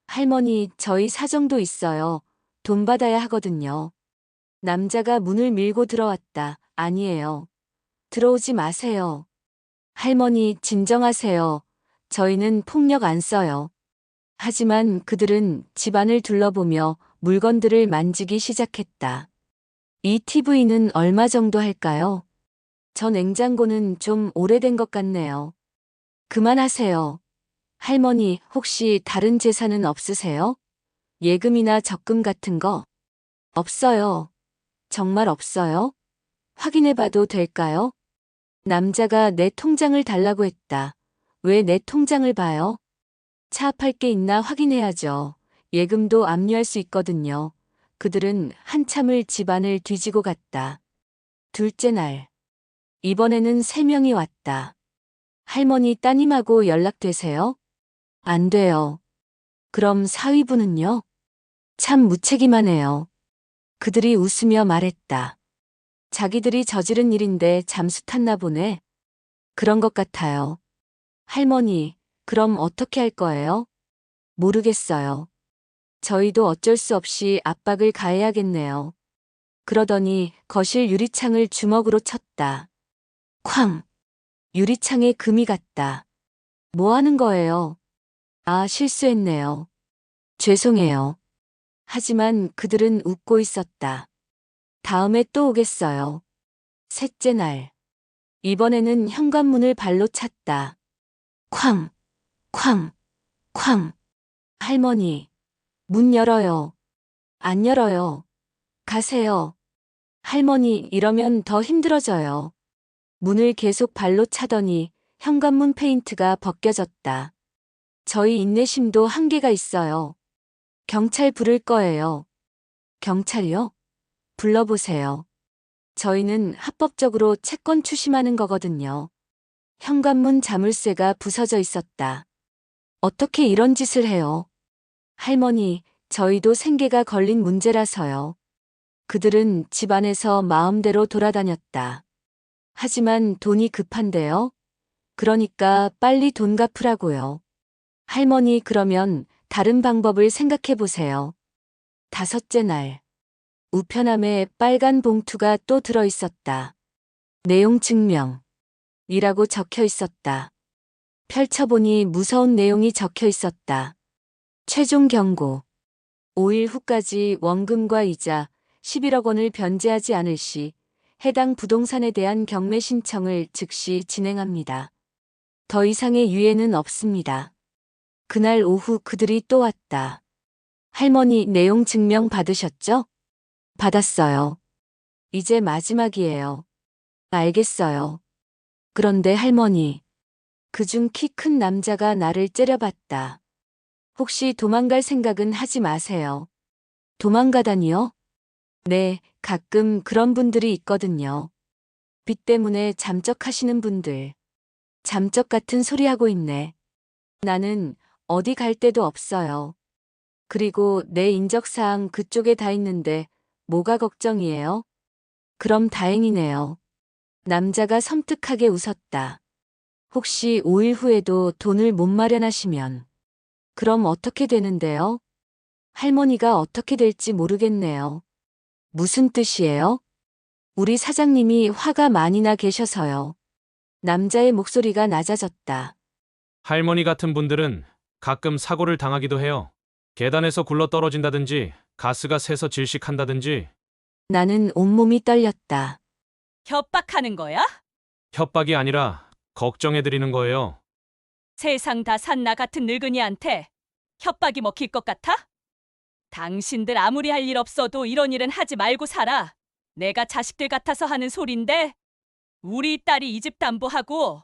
할머니, 저희 사정도 있어요. 돈 받아야 하거든요. 남자가 문을 밀고 들어왔다. 아니에요. 들어오지 마세요. 할머니, 진정하세요. 저희는 폭력 안 써요. 하지만 그들은 집안을 둘러보며 물건들을 만지기 시작했다. 이 TV는 얼마 정도 할까요? 저 냉장고는 좀 오래된 것 같네요. 그만하세요. 할머니, 혹시 다른 재산은 없으세요? 예금이나 적금 같은 거? 없어요. 정말 없어요? 확인해봐도 될까요? 남자가 내 통장을 달라고 했다. 왜 내 통장을 봐요? 차압할 게 있나 확인해야죠. 예금도 압류할 수 있거든요. 그들은 한참을 집안을 뒤지고 갔다. 둘째 날. 이번에는 3명이 왔다. 할머니 따님하고 연락되세요? 안 돼요. 그럼 사위분은요? 참 무책임하네요. 그들이 웃으며 말했다. 자기들이 저지른 일인데 잠수 탔나 보네. 그런 것 같아요. 할머니, 그럼 어떻게 할 거예요? 모르겠어요. 저희도 어쩔 수 없이 압박을 가해야겠네요. 그러더니 거실 유리창을 주먹으로 쳤다. 쾅! 유리창에 금이 갔다. 뭐 하는 거예요? 아, 실수했네요. 죄송해요. 하지만 그들은 웃고 있었다. 다음에 또 오겠어요. 셋째 날. 이번에는 현관문을 발로 찼다. 쾅! 쾅! 쾅! 할머니, 문 열어요. 안 열어요. 가세요. 할머니, 이러면 더 힘들어져요. 문을 계속 발로 차더니 현관문 페인트가 벗겨졌다. 저희 인내심도 한계가 있어요. 경찰 부를 거예요. 경찰이요? 불러보세요. 저희는 합법적으로 채권 추심하는 거거든요. 현관문 자물쇠가 부서져 있었다. 어떻게 이런 짓을 해요? 할머니, 저희도 생계가 걸린 문제라서요. 그들은 집안에서 마음대로 돌아다녔다. 하지만 돈이 급한데요? 그러니까 빨리 돈 갚으라고요. 할머니, 그러면 다른 방법을 생각해 보세요. 다섯째 날. 우편함에 빨간 봉투가 또 들어 있었다. 내용 증명. 이라고 적혀 있었다. 펼쳐보니 무서운 내용이 적혀 있었다. 최종 경고. 5일 후까지 원금과 이자 11억 원을 변제하지 않을 시 해당 부동산에 대한 경매 신청을 즉시 진행합니다. 더 이상의 유예는 없습니다. 그날 오후 그들이 또 왔다. 할머니, 내용 증명 받으셨죠? 받았어요. 이제 마지막이에요. 알겠어요. 그런데 할머니. 그중 키 큰 남자가 나를 째려봤다. 혹시 도망갈 생각은 하지 마세요. 도망가다니요? 네, 가끔 그런 분들이 있거든요. 빚 때문에 잠적하시는 분들. 잠적 같은 소리 하고 있네. 나는 어디 갈 데도 없어요. 그리고 내 인적사항 그쪽에 다 있는데 뭐가 걱정이에요? 그럼 다행이네요. 남자가 섬뜩하게 웃었다. 혹시 5일 후에도 돈을 못 마련하시면 그럼 어떻게 되는데요? 할머니가 어떻게 될지 모르겠네요. 무슨 뜻이에요? 우리 사장님이 화가 많이 나 계셔서요. 남자의 목소리가 낮아졌다. 할머니 같은 분들은 가끔 사고를 당하기도 해요. 계단에서 굴러 떨어진다든지 가스가 새서 질식한다든지. 나는 온몸이 떨렸다. 협박하는 거야? 협박이 아니라 걱정해드리는 거예요. 세상 다 산 나 같은 늙은이한테 협박이 먹힐 것 같아? 당신들 아무리 할 일 없어도 이런 일은 하지 말고 살아. 내가 자식들 같아서 하는 소린데 우리 딸이 이 집 담보하고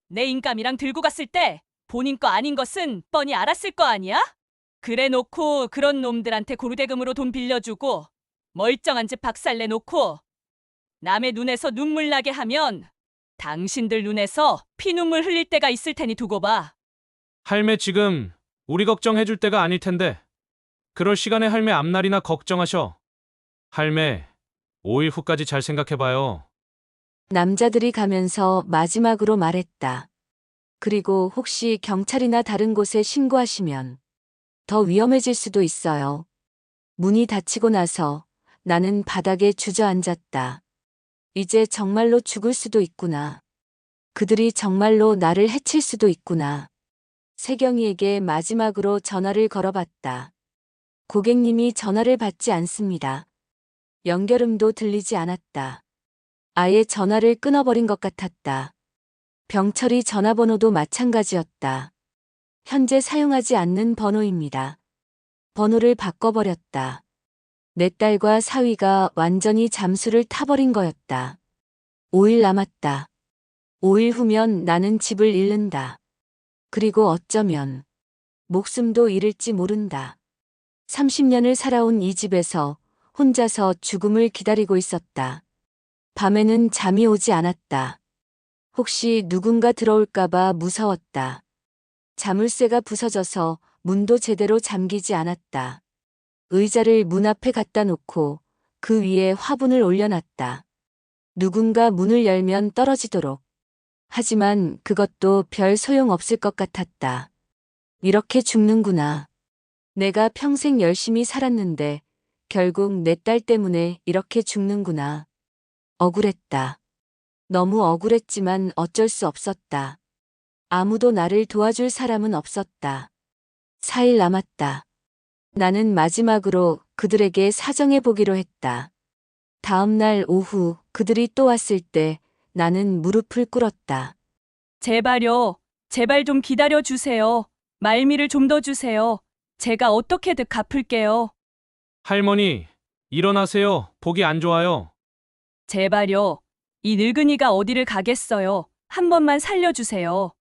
내 인감이랑 들고 갔을 때 본인 거 아닌 것은 뻔히 알았을 거 아니야? 그래 놓고 그런 놈들한테 고르대금으로 돈 빌려주고 멀쩡한 집 박살내 놓고 남의 눈에서 눈물 나게 하면 당신들 눈에서 피눈물 흘릴 때가 있을 테니 두고 봐. 할매 지금 우리 걱정해줄 때가 아닐 텐데. 그럴 시간에 할매 앞날이나 걱정하셔. 할매, 5일 후까지 잘 생각해봐요. 남자들이 가면서 마지막으로 말했다. 그리고 혹시 경찰이나 다른 곳에 신고하시면 더 위험해질 수도 있어요. 문이 닫히고 나서 나는 바닥에 주저앉았다. 이제 정말로 죽을 수도 있구나. 그들이 정말로 나를 해칠 수도 있구나. 세경이에게 마지막으로 전화를 걸어봤다. 고객님이 전화를 받지 않습니다. 연결음도 들리지 않았다. 아예 전화를 끊어버린 것 같았다. 병철이 전화번호도 마찬가지였다. 현재 사용하지 않는 번호입니다. 번호를 바꿔버렸다. 내 딸과 사위가 완전히 잠수를 타버린 거였다. 5일 남았다. 5일 후면 나는 집을 잃는다. 그리고 어쩌면 목숨도 잃을지 모른다. 30년을 살아온 이 집에서 혼자서 죽음을 기다리고 있었다. 밤에는 잠이 오지 않았다. 혹시 누군가 들어올까봐 무서웠다. 자물쇠가 부서져서 문도 제대로 잠기지 않았다. 의자를 문 앞에 갖다 놓고 그 위에 화분을 올려놨다. 누군가 문을 열면 떨어지도록. 하지만 그것도 별 소용없을 것 같았다. 이렇게 죽는구나. 내가 평생 열심히 살았는데 결국 내 딸 때문에 이렇게 죽는구나. 억울했다. 너무 억울했지만 어쩔 수 없었다. 아무도 나를 도와줄 사람은 없었다. 4일 남았다. 나는 마지막으로 그들에게 사정해보기로 했다. 다음 날 오후 그들이 또 왔을 때 나는 무릎을 꿇었다. 제발요. 제발 좀 기다려 주세요. 말미를 좀 더 주세요. 제가 어떻게든 갚을게요. 할머니, 일어나세요. 보기 안 좋아요. 제발요. 이 늙은이가 어디를 가겠어요. 한 번만 살려주세요.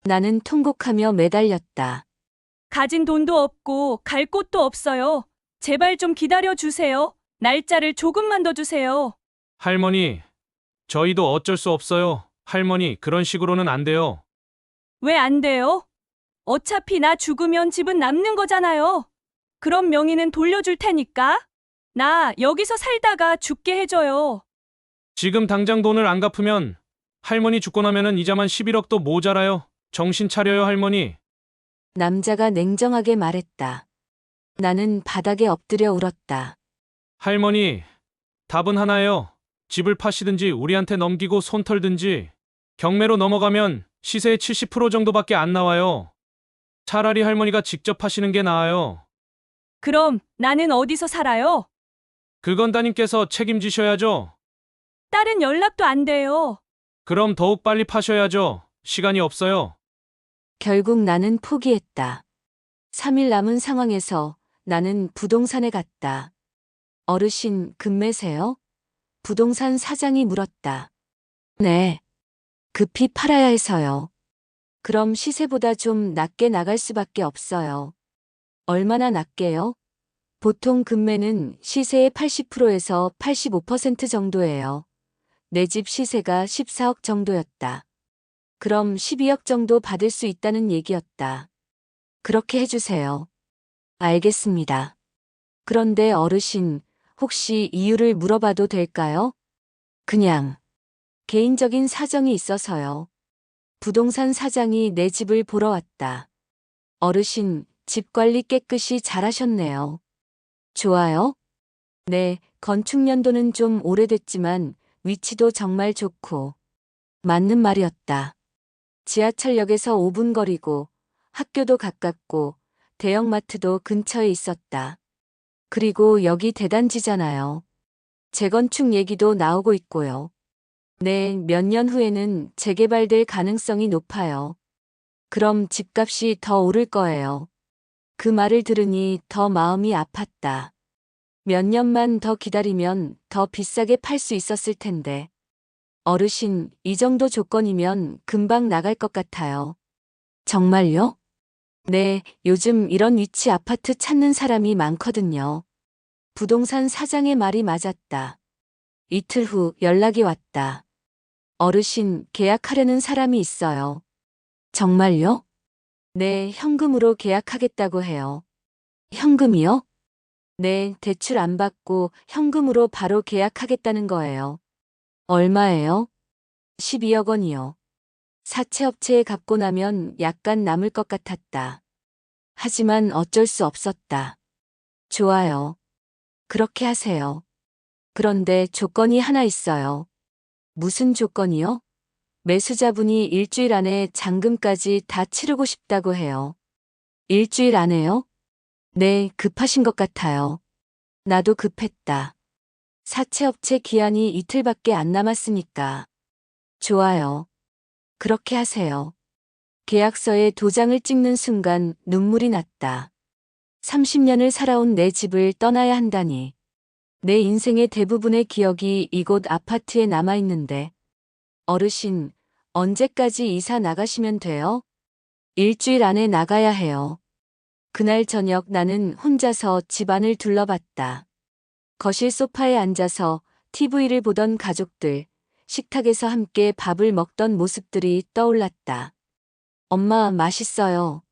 나는 통곡하며 매달렸다. 가진 돈도 없고 갈 곳도 없어요. 제발 좀 기다려 주세요. 날짜를 조금만 더 주세요. 할머니, 저희도 어쩔 수 없어요. 할머니, 그런 식으로는 안 돼요. 왜 안 돼요? 어차피 나 죽으면 집은 남는 거잖아요. 그럼 명의는 돌려줄 테니까. 나 여기서 살다가 죽게 해줘요. 지금 당장 돈을 안 갚으면 할머니 죽고 나면은 이자만 11억도 모자라요. 정신 차려요, 할머니. 남자가 냉정하게 말했다. 나는 바닥에 엎드려 울었다. 할머니, 답은 하나예요. 집을 파시든지 우리한테 넘기고 손 털든지. 경매로 넘어가면 시세의 70% 정도밖에 안 나와요. 차라리 할머니가 직접 하시는 게 나아요. 그럼 나는 어디서 살아요? 그건 따님께서 책임지셔야죠. 딸은 연락도 안 돼요. 그럼 더욱 빨리 파셔야죠. 시간이 없어요. 결국 나는 포기했다. 3일 남은 상황에서 나는 부동산에 갔다. 어르신, 금매세요? 부동산 사장이 물었다. 네. 급히 팔아야 해서요. 그럼 시세보다 좀 낮게 나갈 수밖에 없어요. 얼마나 낮게요? 보통 금매는 시세의 80%에서 85% 정도예요. 내 집 시세가 14억 정도였다. 그럼 12억 정도 받을 수 있다는 얘기였다. 그렇게 해주세요. 알겠습니다. 그런데 어르신, 혹시 이유를 물어봐도 될까요? 그냥 개인적인 사정이 있어서요. 부동산 사장이 내 집을 보러 왔다. 어르신, 집 관리 깨끗이 잘하셨네요. 좋아요? 네, 건축 연도는 좀 오래됐지만 위치도 정말 좋고. 맞는 말이었다. 지하철역에서 5분 거리고 학교도 가깝고 대형마트도 근처에 있었다. 그리고 여기 대단지잖아요. 재건축 얘기도 나오고 있고요. 네, 몇 년 후에는 재개발될 가능성이 높아요. 그럼 집값이 더 오를 거예요. 그 말을 들으니 더 마음이 아팠다. 몇 년만 더 기다리면 더 비싸게 팔 수 있었을 텐데. 어르신, 이 정도 조건이면 금방 나갈 것 같아요. 정말요? 네, 요즘 이런 위치 아파트 찾는 사람이 많거든요. 부동산 사장의 말이 맞았다. 이틀 후 연락이 왔다. 어르신, 계약하려는 사람이 있어요. 정말요? 네, 현금으로 계약하겠다고 해요. 현금이요? 네, 대출 안 받고 현금으로 바로 계약하겠다는 거예요. 얼마예요? 12억 원이요. 사채업체에 갚고 나면 약간 남을 것 같았다. 하지만 어쩔 수 없었다. 좋아요. 그렇게 하세요. 그런데 조건이 하나 있어요. 무슨 조건이요? 매수자분이 일주일 안에 잔금까지 다 치르고 싶다고 해요. 일주일 안에요? 네, 급하신 것 같아요. 나도 급했다. 사채업체 기한이 이틀밖에 안 남았으니까. 좋아요. 그렇게 하세요. 계약서에 도장을 찍는 순간 눈물이 났다. 30년을 살아온 내 집을 떠나야 한다니. 내 인생의 대부분의 기억이 이곳 아파트에 남아있는데. 어르신, 언제까지 이사 나가시면 돼요? 일주일 안에 나가야 해요. 그날 저녁 나는 혼자서 집안을 둘러봤다. 거실 소파에 앉아서 TV를 보던 가족들, 식탁에서 함께 밥을 먹던 모습들이 떠올랐다. 엄마, 맛있어요.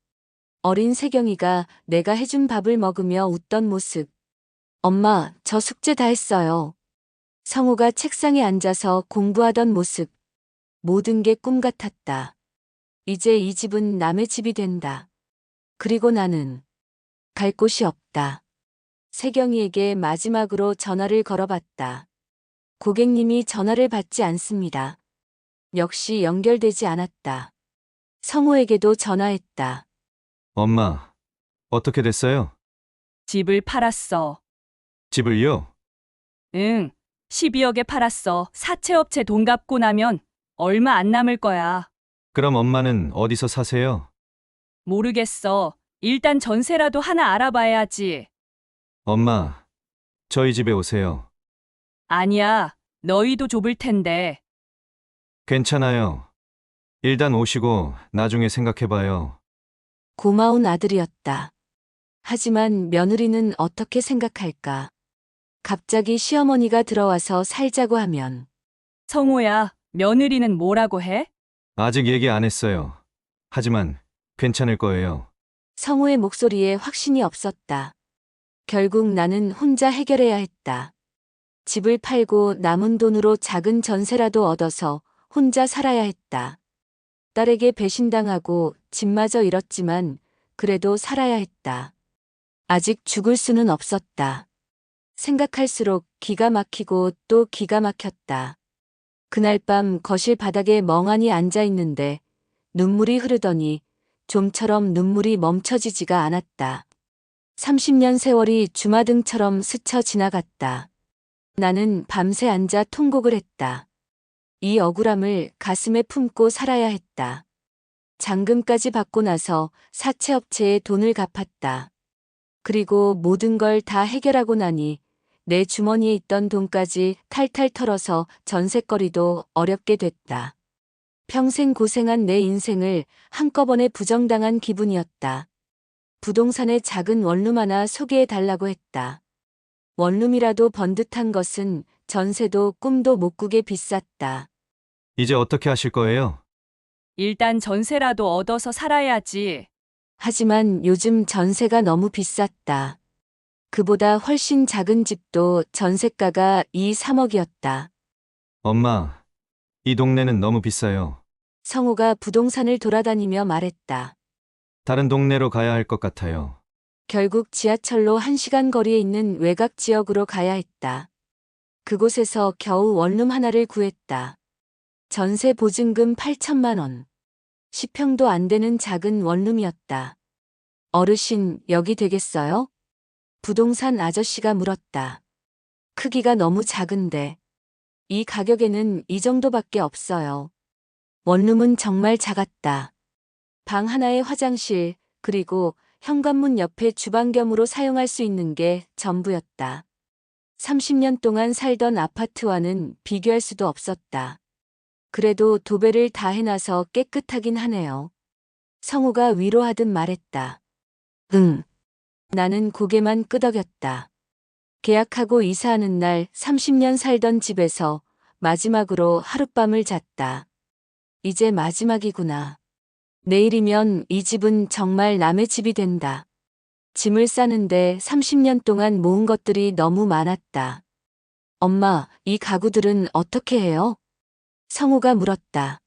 어린 세경이가 내가 해준 밥을 먹으며 웃던 모습. 엄마, 저 숙제 다 했어요. 성우가 책상에 앉아서 공부하던 모습. 모든 게 꿈 같았다. 이제 이 집은 남의 집이 된다. 그리고 나는 갈 곳이 없다. 세경이에게 마지막으로 전화를 걸어봤다. 고객님이 전화를 받지 않습니다. 역시 연결되지 않았다. 성우에게도 전화했다. 엄마, 어떻게 됐어요? 집을 팔았어. 집을요? 응, 12억에 팔았어. 사채업체 돈 갚고 나면 얼마 안 남을 거야. 그럼 엄마는 어디서 사세요? 모르겠어. 일단 전세라도 하나 알아봐야지. 엄마, 저희 집에 오세요. 아니야, 너희도 좁을 텐데. 괜찮아요. 일단 오시고 나중에 생각해봐요. 고마운 아들이었다. 하지만 며느리는 어떻게 생각할까? 갑자기 시어머니가 들어와서 살자고 하면 성호야, 며느리는 뭐라고 해? 아직 얘기 안 했어요. 하지만 괜찮을 거예요. 성우의 목소리에 확신이 없었다. 결국 나는 혼자 해결해야 했다. 집을 팔고 남은 돈으로 작은 전세라도 얻어서 혼자 살아야 했다. 딸에게 배신당하고 집마저 잃었지만 그래도 살아야 했다. 아직 죽을 수는 없었다. 생각할수록 기가 막히고 또 기가 막혔다. 그날 밤 거실 바닥에 멍하니 앉아 있는데 눈물이 흐르더니 좀처럼 눈물이 멈춰지지가 않았다. 30년 세월이 주마등처럼 스쳐 지나갔다. 나는 밤새 앉아 통곡을 했다. 이 억울함을 가슴에 품고 살아야 했다. 잔금까지 받고 나서 사채업체에 돈을 갚았다. 그리고 모든 걸 다 해결하고 나니 내 주머니에 있던 돈까지 탈탈 털어서 전셋거리도 어렵게 됐다. 평생 고생한 내 인생을 한꺼번에 부정당한 기분이었다. 부동산의 작은 원룸 하나 소개해 달라고 했다. 원룸이라도 번듯한 것은 전세도 꿈도 못 꾸게 비쌌다. 이제 어떻게 하실 거예요? 일단 전세라도 얻어서 살아야지. 하지만 요즘 전세가 너무 비쌌다. 그보다 훨씬 작은 집도 전세가가 2, 3억이었다. 엄마, 이 동네는 너무 비싸요. 성우가 부동산을 돌아다니며 말했다. 다른 동네로 가야 할 것 같아요. 결국 지하철로 1시간 거리에 있는 외곽 지역으로 가야 했다. 그곳에서 겨우 원룸 하나를 구했다. 전세 보증금 8천만 원. 10평도 안 되는 작은 원룸이었다. 어르신, 여기 되겠어요? 부동산 아저씨가 물었다. 크기가 너무 작은데. 이 가격에는 이 정도밖에 없어요. 원룸은 정말 작았다. 방 하나에 화장실, 그리고 현관문 옆에 주방겸으로 사용할 수 있는 게 전부였다. 30년 동안 살던 아파트와는 비교할 수도 없었다. 그래도 도배를 다 해놔서 깨끗하긴 하네요. 성우가 위로하듯 말했다. 응. 나는 고개만 끄덕였다. 계약하고 이사하는 날 30년 살던 집에서 마지막으로 하룻밤을 잤다. 이제 마지막이구나. 내일이면 이 집은 정말 남의 집이 된다. 짐을 싸는데 30년 동안 모은 것들이 너무 많았다. 엄마, 이 가구들은 어떻게 해요? 성우가 물었다.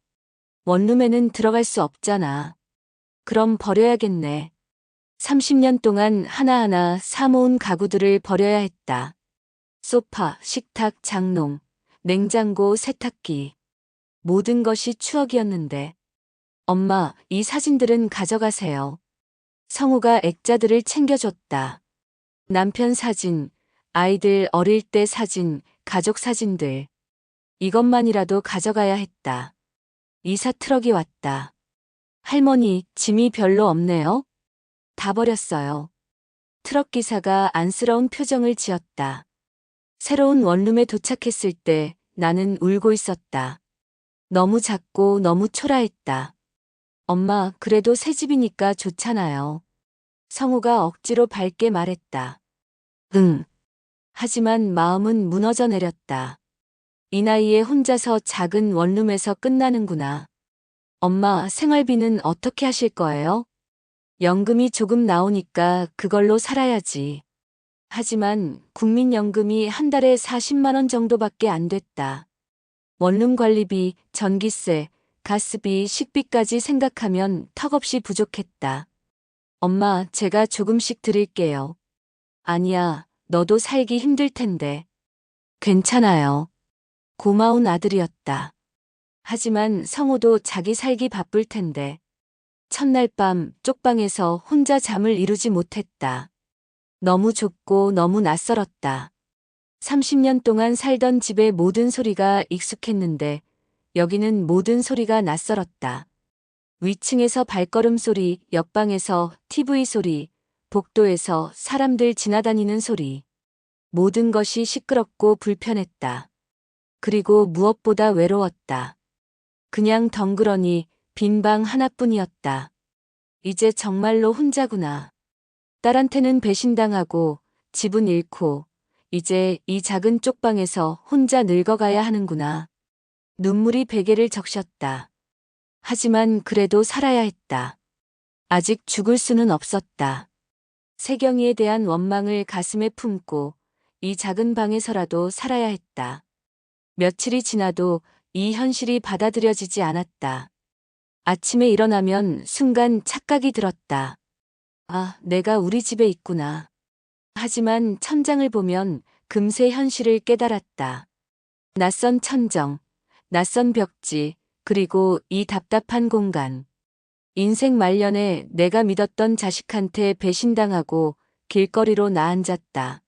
원룸에는 들어갈 수 없잖아. 그럼 버려야겠네. 30년 동안 하나하나 사모은 가구들을 버려야 했다. 소파, 식탁, 장롱, 냉장고, 세탁기. 모든 것이 추억이었는데. 엄마, 이 사진들은 가져가세요. 성우가 액자들을 챙겨줬다. 남편 사진, 아이들 어릴 때 사진, 가족 사진들. 이것만이라도 가져가야 했다. 이사 트럭이 왔다. 할머니, 짐이 별로 없네요? 다 버렸어요. 트럭 기사가 안쓰러운 표정을 지었다. 새로운 원룸에 도착했을 때 나는 울고 있었다. 너무 작고 너무 초라했다. 엄마, 그래도 새 집이니까 좋잖아요. 성우가 억지로 밝게 말했다. 응. 하지만 마음은 무너져 내렸다. 이 나이에 혼자서 작은 원룸에서 끝나는구나. 엄마, 생활비는 어떻게 하실 거예요? 연금이 조금 나오니까 그걸로 살아야지. 하지만 국민연금이 한 달에 40만 원 정도밖에 안 됐다. 원룸 관리비, 전기세, 가스비, 식비까지 생각하면 턱없이 부족했다. 엄마, 제가 조금씩 드릴게요. 아니야, 너도 살기 힘들 텐데. 괜찮아요. 고마운 아들이었다. 하지만 성우도 자기 살기 바쁠 텐데. 첫날 밤 쪽방에서 혼자 잠을 이루지 못했다. 너무 좁고 너무 낯설었다. 30년 동안 살던 집의 모든 소리가 익숙했는데 여기는 모든 소리가 낯설었다. 위층에서 발걸음 소리, 옆방에서 TV 소리, 복도에서 사람들 지나다니는 소리. 모든 것이 시끄럽고 불편했다. 그리고 무엇보다 외로웠다. 그냥 덩그러니 빈 방 하나뿐이었다. 이제 정말로 혼자구나. 딸한테는 배신당하고 집은 잃고 이제 이 작은 쪽방에서 혼자 늙어가야 하는구나. 눈물이 베개를 적셨다. 하지만 그래도 살아야 했다. 아직 죽을 수는 없었다. 세경이에 대한 원망을 가슴에 품고 이 작은 방에서라도 살아야 했다. 며칠이 지나도 이 현실이 받아들여지지 않았다. 아침에 일어나면 순간 착각이 들었다. 아, 내가 우리 집에 있구나. 하지만 천장을 보면 금세 현실을 깨달았다. 낯선 천정, 낯선 벽지, 그리고 이 답답한 공간. 인생 말년에 내가 믿었던 자식한테 배신당하고 길거리로 나앉았다.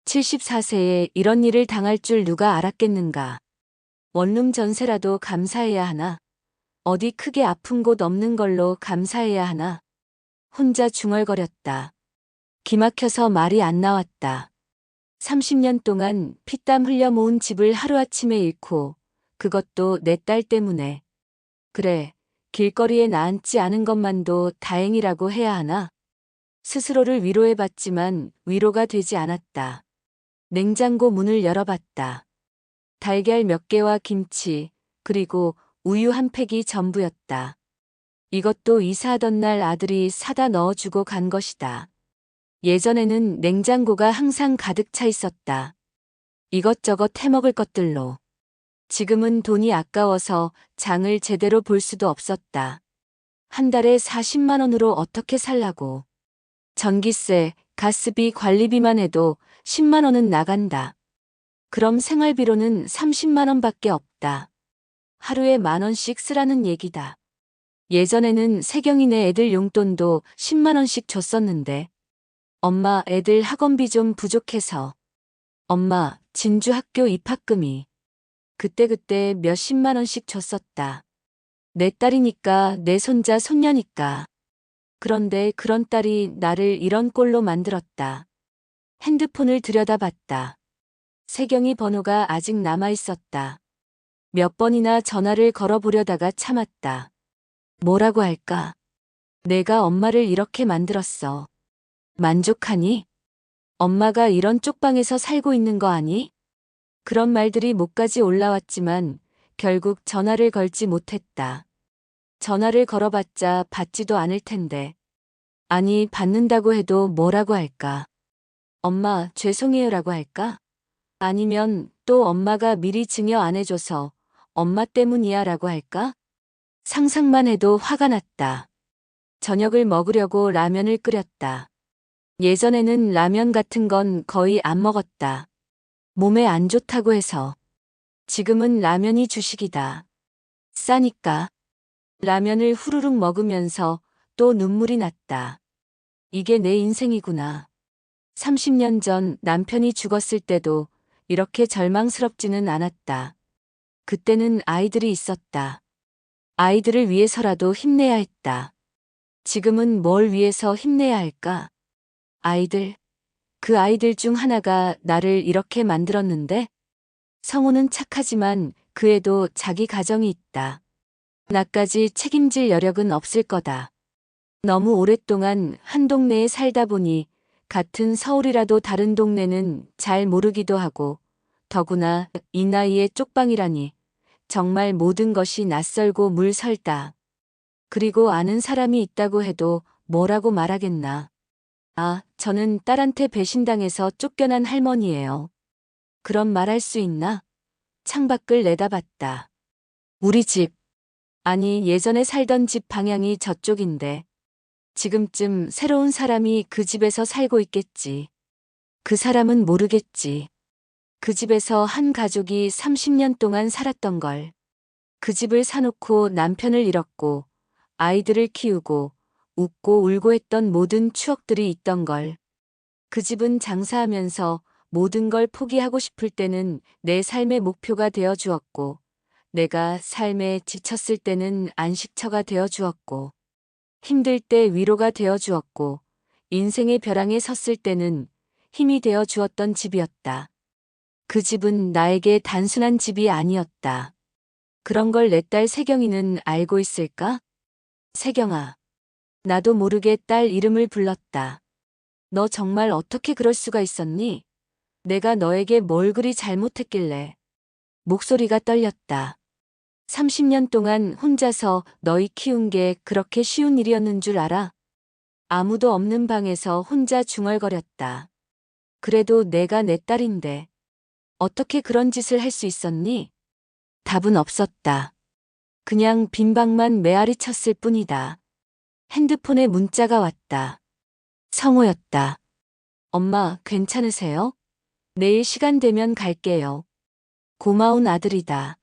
74세에 이런 일을 당할 줄 누가 알았겠는가. 원룸 전세라도 감사해야 하나? 어디 크게 아픈 곳 없는 걸로 감사해야 하나? 혼자 중얼거렸다. 기막혀서 말이 안 나왔다. 30년 동안 피땀 흘려 모은 집을 하루아침에 잃고 그것도 내 딸 때문에. 그래, 길거리에 나앉지 않은 것만도 다행이라고 해야 하나? 스스로를 위로해봤지만 위로가 되지 않았다. 냉장고 문을 열어봤다. 달걀 몇 개와 김치, 그리고 우유 한 팩이 전부였다. 이것도 이사하던 날 아들이 사다 넣어주고 간 것이다. 예전에는 냉장고가 항상 가득 차 있었다. 이것저것 해먹을 것들로. 지금은 돈이 아까워서 장을 제대로 볼 수도 없었다. 한 달에 40만 원으로 어떻게 살라고. 전기세, 가스비, 관리비만 해도 10만 원은 나간다. 그럼 생활비로는 30만 원밖에 없다. 하루에 10,000원씩 쓰라는 얘기다. 예전에는 세경이네 애들 용돈도 10만 원씩 줬었는데. 엄마, 애들 학원비 좀 부족해서. 엄마, 진주 학교 입학금이. 그때그때 몇십만 원씩 줬었다. 내 딸이니까, 내 손자, 손녀니까. 그런데 그런 딸이 나를 이런 꼴로 만들었다. 핸드폰을 들여다봤다. 세경이 번호가 아직 남아있었다. 몇 번이나 전화를 걸어보려다가 참았다. 뭐라고 할까? 내가 엄마를 이렇게 만들었어. 만족하니? 엄마가 이런 쪽방에서 살고 있는 거 아니? 그런 말들이 목까지 올라왔지만 결국 전화를 걸지 못했다. 전화를 걸어봤자 받지도 않을 텐데. 아니, 받는다고 해도 뭐라고 할까? 엄마, 죄송해요라고 할까? 아니면 또 엄마가 미리 증여 안 해줘서 엄마 때문이야 라고 할까? 상상만 해도 화가 났다. 저녁을 먹으려고 라면을 끓였다. 예전에는 라면 같은 건 거의 안 먹었다. 몸에 안 좋다고 해서. 지금은 라면이 주식이다. 싸니까. 라면을 후루룩 먹으면서 또 눈물이 났다. 이게 내 인생이구나. 30년 전 남편이 죽었을 때도 이렇게 절망스럽지는 않았다. 그때는 아이들이 있었다. 아이들을 위해서라도 힘내야 했다. 지금은 뭘 위해서 힘내야 할까? 아이들. 그 아이들 중 하나가 나를 이렇게 만들었는데? 성우는 착하지만 그 애도 자기 가정이 있다. 나까지 책임질 여력은 없을 거다. 너무 오랫동안 한 동네에 살다 보니 같은 서울이라도 다른 동네는 잘 모르기도 하고 더구나 이 나이에 쪽방이라니 정말 모든 것이 낯설고 물설다. 그리고 아는 사람이 있다고 해도 뭐라고 말하겠나. 아, 저는 딸한테 배신당해서 쫓겨난 할머니예요. 그런 말할 수 있나? 창밖을 내다봤다. 우리 집. 아니, 예전에 살던 집 방향이 저쪽인데. 지금쯤 새로운 사람이 그 집에서 살고 있겠지. 그 사람은 모르겠지. 그 집에서 한 가족이 30년 동안 살았던 걸. 그 집을 사놓고 남편을 잃었고, 아이들을 키우고, 웃고 울고 했던 모든 추억들이 있던 걸. 그 집은 장사하면서 모든 걸 포기하고 싶을 때는 내 삶의 목표가 되어 주었고, 내가 삶에 지쳤을 때는 안식처가 되어 주었고, 힘들 때 위로가 되어 주었고, 인생의 벼랑에 섰을 때는 힘이 되어 주었던 집이었다. 그 집은 나에게 단순한 집이 아니었다. 그런 걸 내 딸 세경이는 알고 있을까? 세경아. 나도 모르게 딸 이름을 불렀다. 너 정말 어떻게 그럴 수가 있었니? 내가 너에게 뭘 그리 잘못했길래. 목소리가 떨렸다. 30년 동안 혼자서 너희 키운 게 그렇게 쉬운 일이었는 줄 알아? 아무도 없는 방에서 혼자 중얼거렸다. 그래도 내가 내 딸인데 어떻게 그런 짓을 할 수 있었니? 답은 없었다. 그냥 빈 방만 메아리 쳤을 뿐이다. 핸드폰에 문자가 왔다. 성호였다. 엄마, 괜찮으세요? 내일 시간 되면 갈게요. 고마운 아들이다.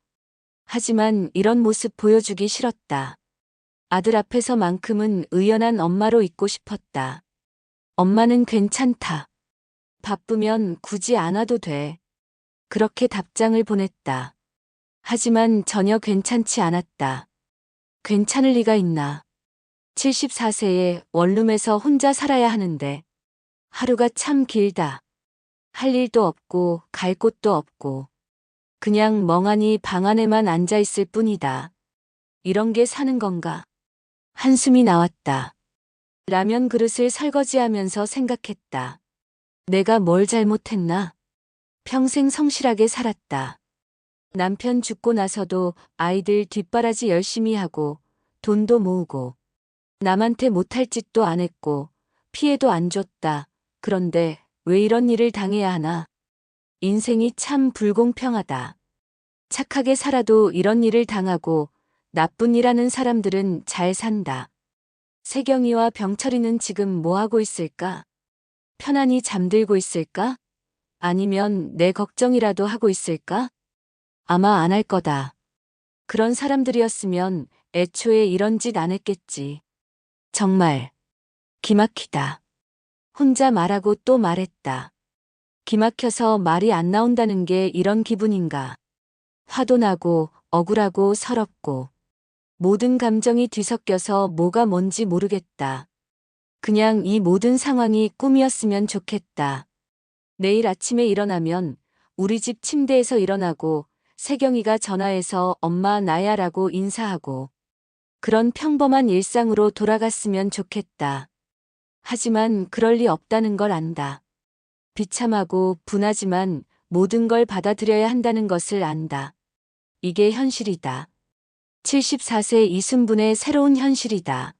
하지만 이런 모습 보여주기 싫었다. 아들 앞에서만큼은 의연한 엄마로 있고 싶었다. 엄마는 괜찮다. 바쁘면 굳이 안 와도 돼. 그렇게 답장을 보냈다. 하지만 전혀 괜찮지 않았다. 괜찮을 리가 있나. 74세에 원룸에서 혼자 살아야 하는데 하루가 참 길다. 할 일도 없고 갈 곳도 없고 그냥 멍하니 방 안에만 앉아 있을 뿐이다. 이런 게 사는 건가? 한숨이 나왔다. 라면 그릇을 설거지하면서 생각했다. 내가 뭘 잘못했나? 평생 성실하게 살았다. 남편 죽고 나서도 아이들 뒷바라지 열심히 하고 돈도 모으고 남한테 못할 짓도 안 했고 피해도 안 줬다. 그런데 왜 이런 일을 당해야 하나? 인생이 참 불공평하다. 착하게 살아도 이런 일을 당하고 나쁜 일 하는 사람들은 잘 산다. 세경이와 병철이는 지금 뭐 하고 있을까? 편안히 잠들고 있을까? 아니면 내 걱정이라도 하고 있을까? 아마 안 할 거다. 그런 사람들이었으면 애초에 이런 짓 안 했겠지. 정말 기막히다. 혼자 말하고 또 말했다. 기막혀서 말이 안 나온다는 게 이런 기분인가. 화도 나고 억울하고 서럽고 모든 감정이 뒤섞여서 뭐가 뭔지 모르겠다. 그냥 이 모든 상황이 꿈이었으면 좋겠다. 내일 아침에 일어나면 우리 집 침대에서 일어나고 세경이가 전화해서 엄마 나야라고 인사하고 그런 평범한 일상으로 돌아갔으면 좋겠다. 하지만 그럴 리 없다는 걸 안다. 비참하고 분하지만 모든 걸 받아들여야 한다는 것을 안다. 이게 현실이다. 74세 이순분의 새로운 현실이다.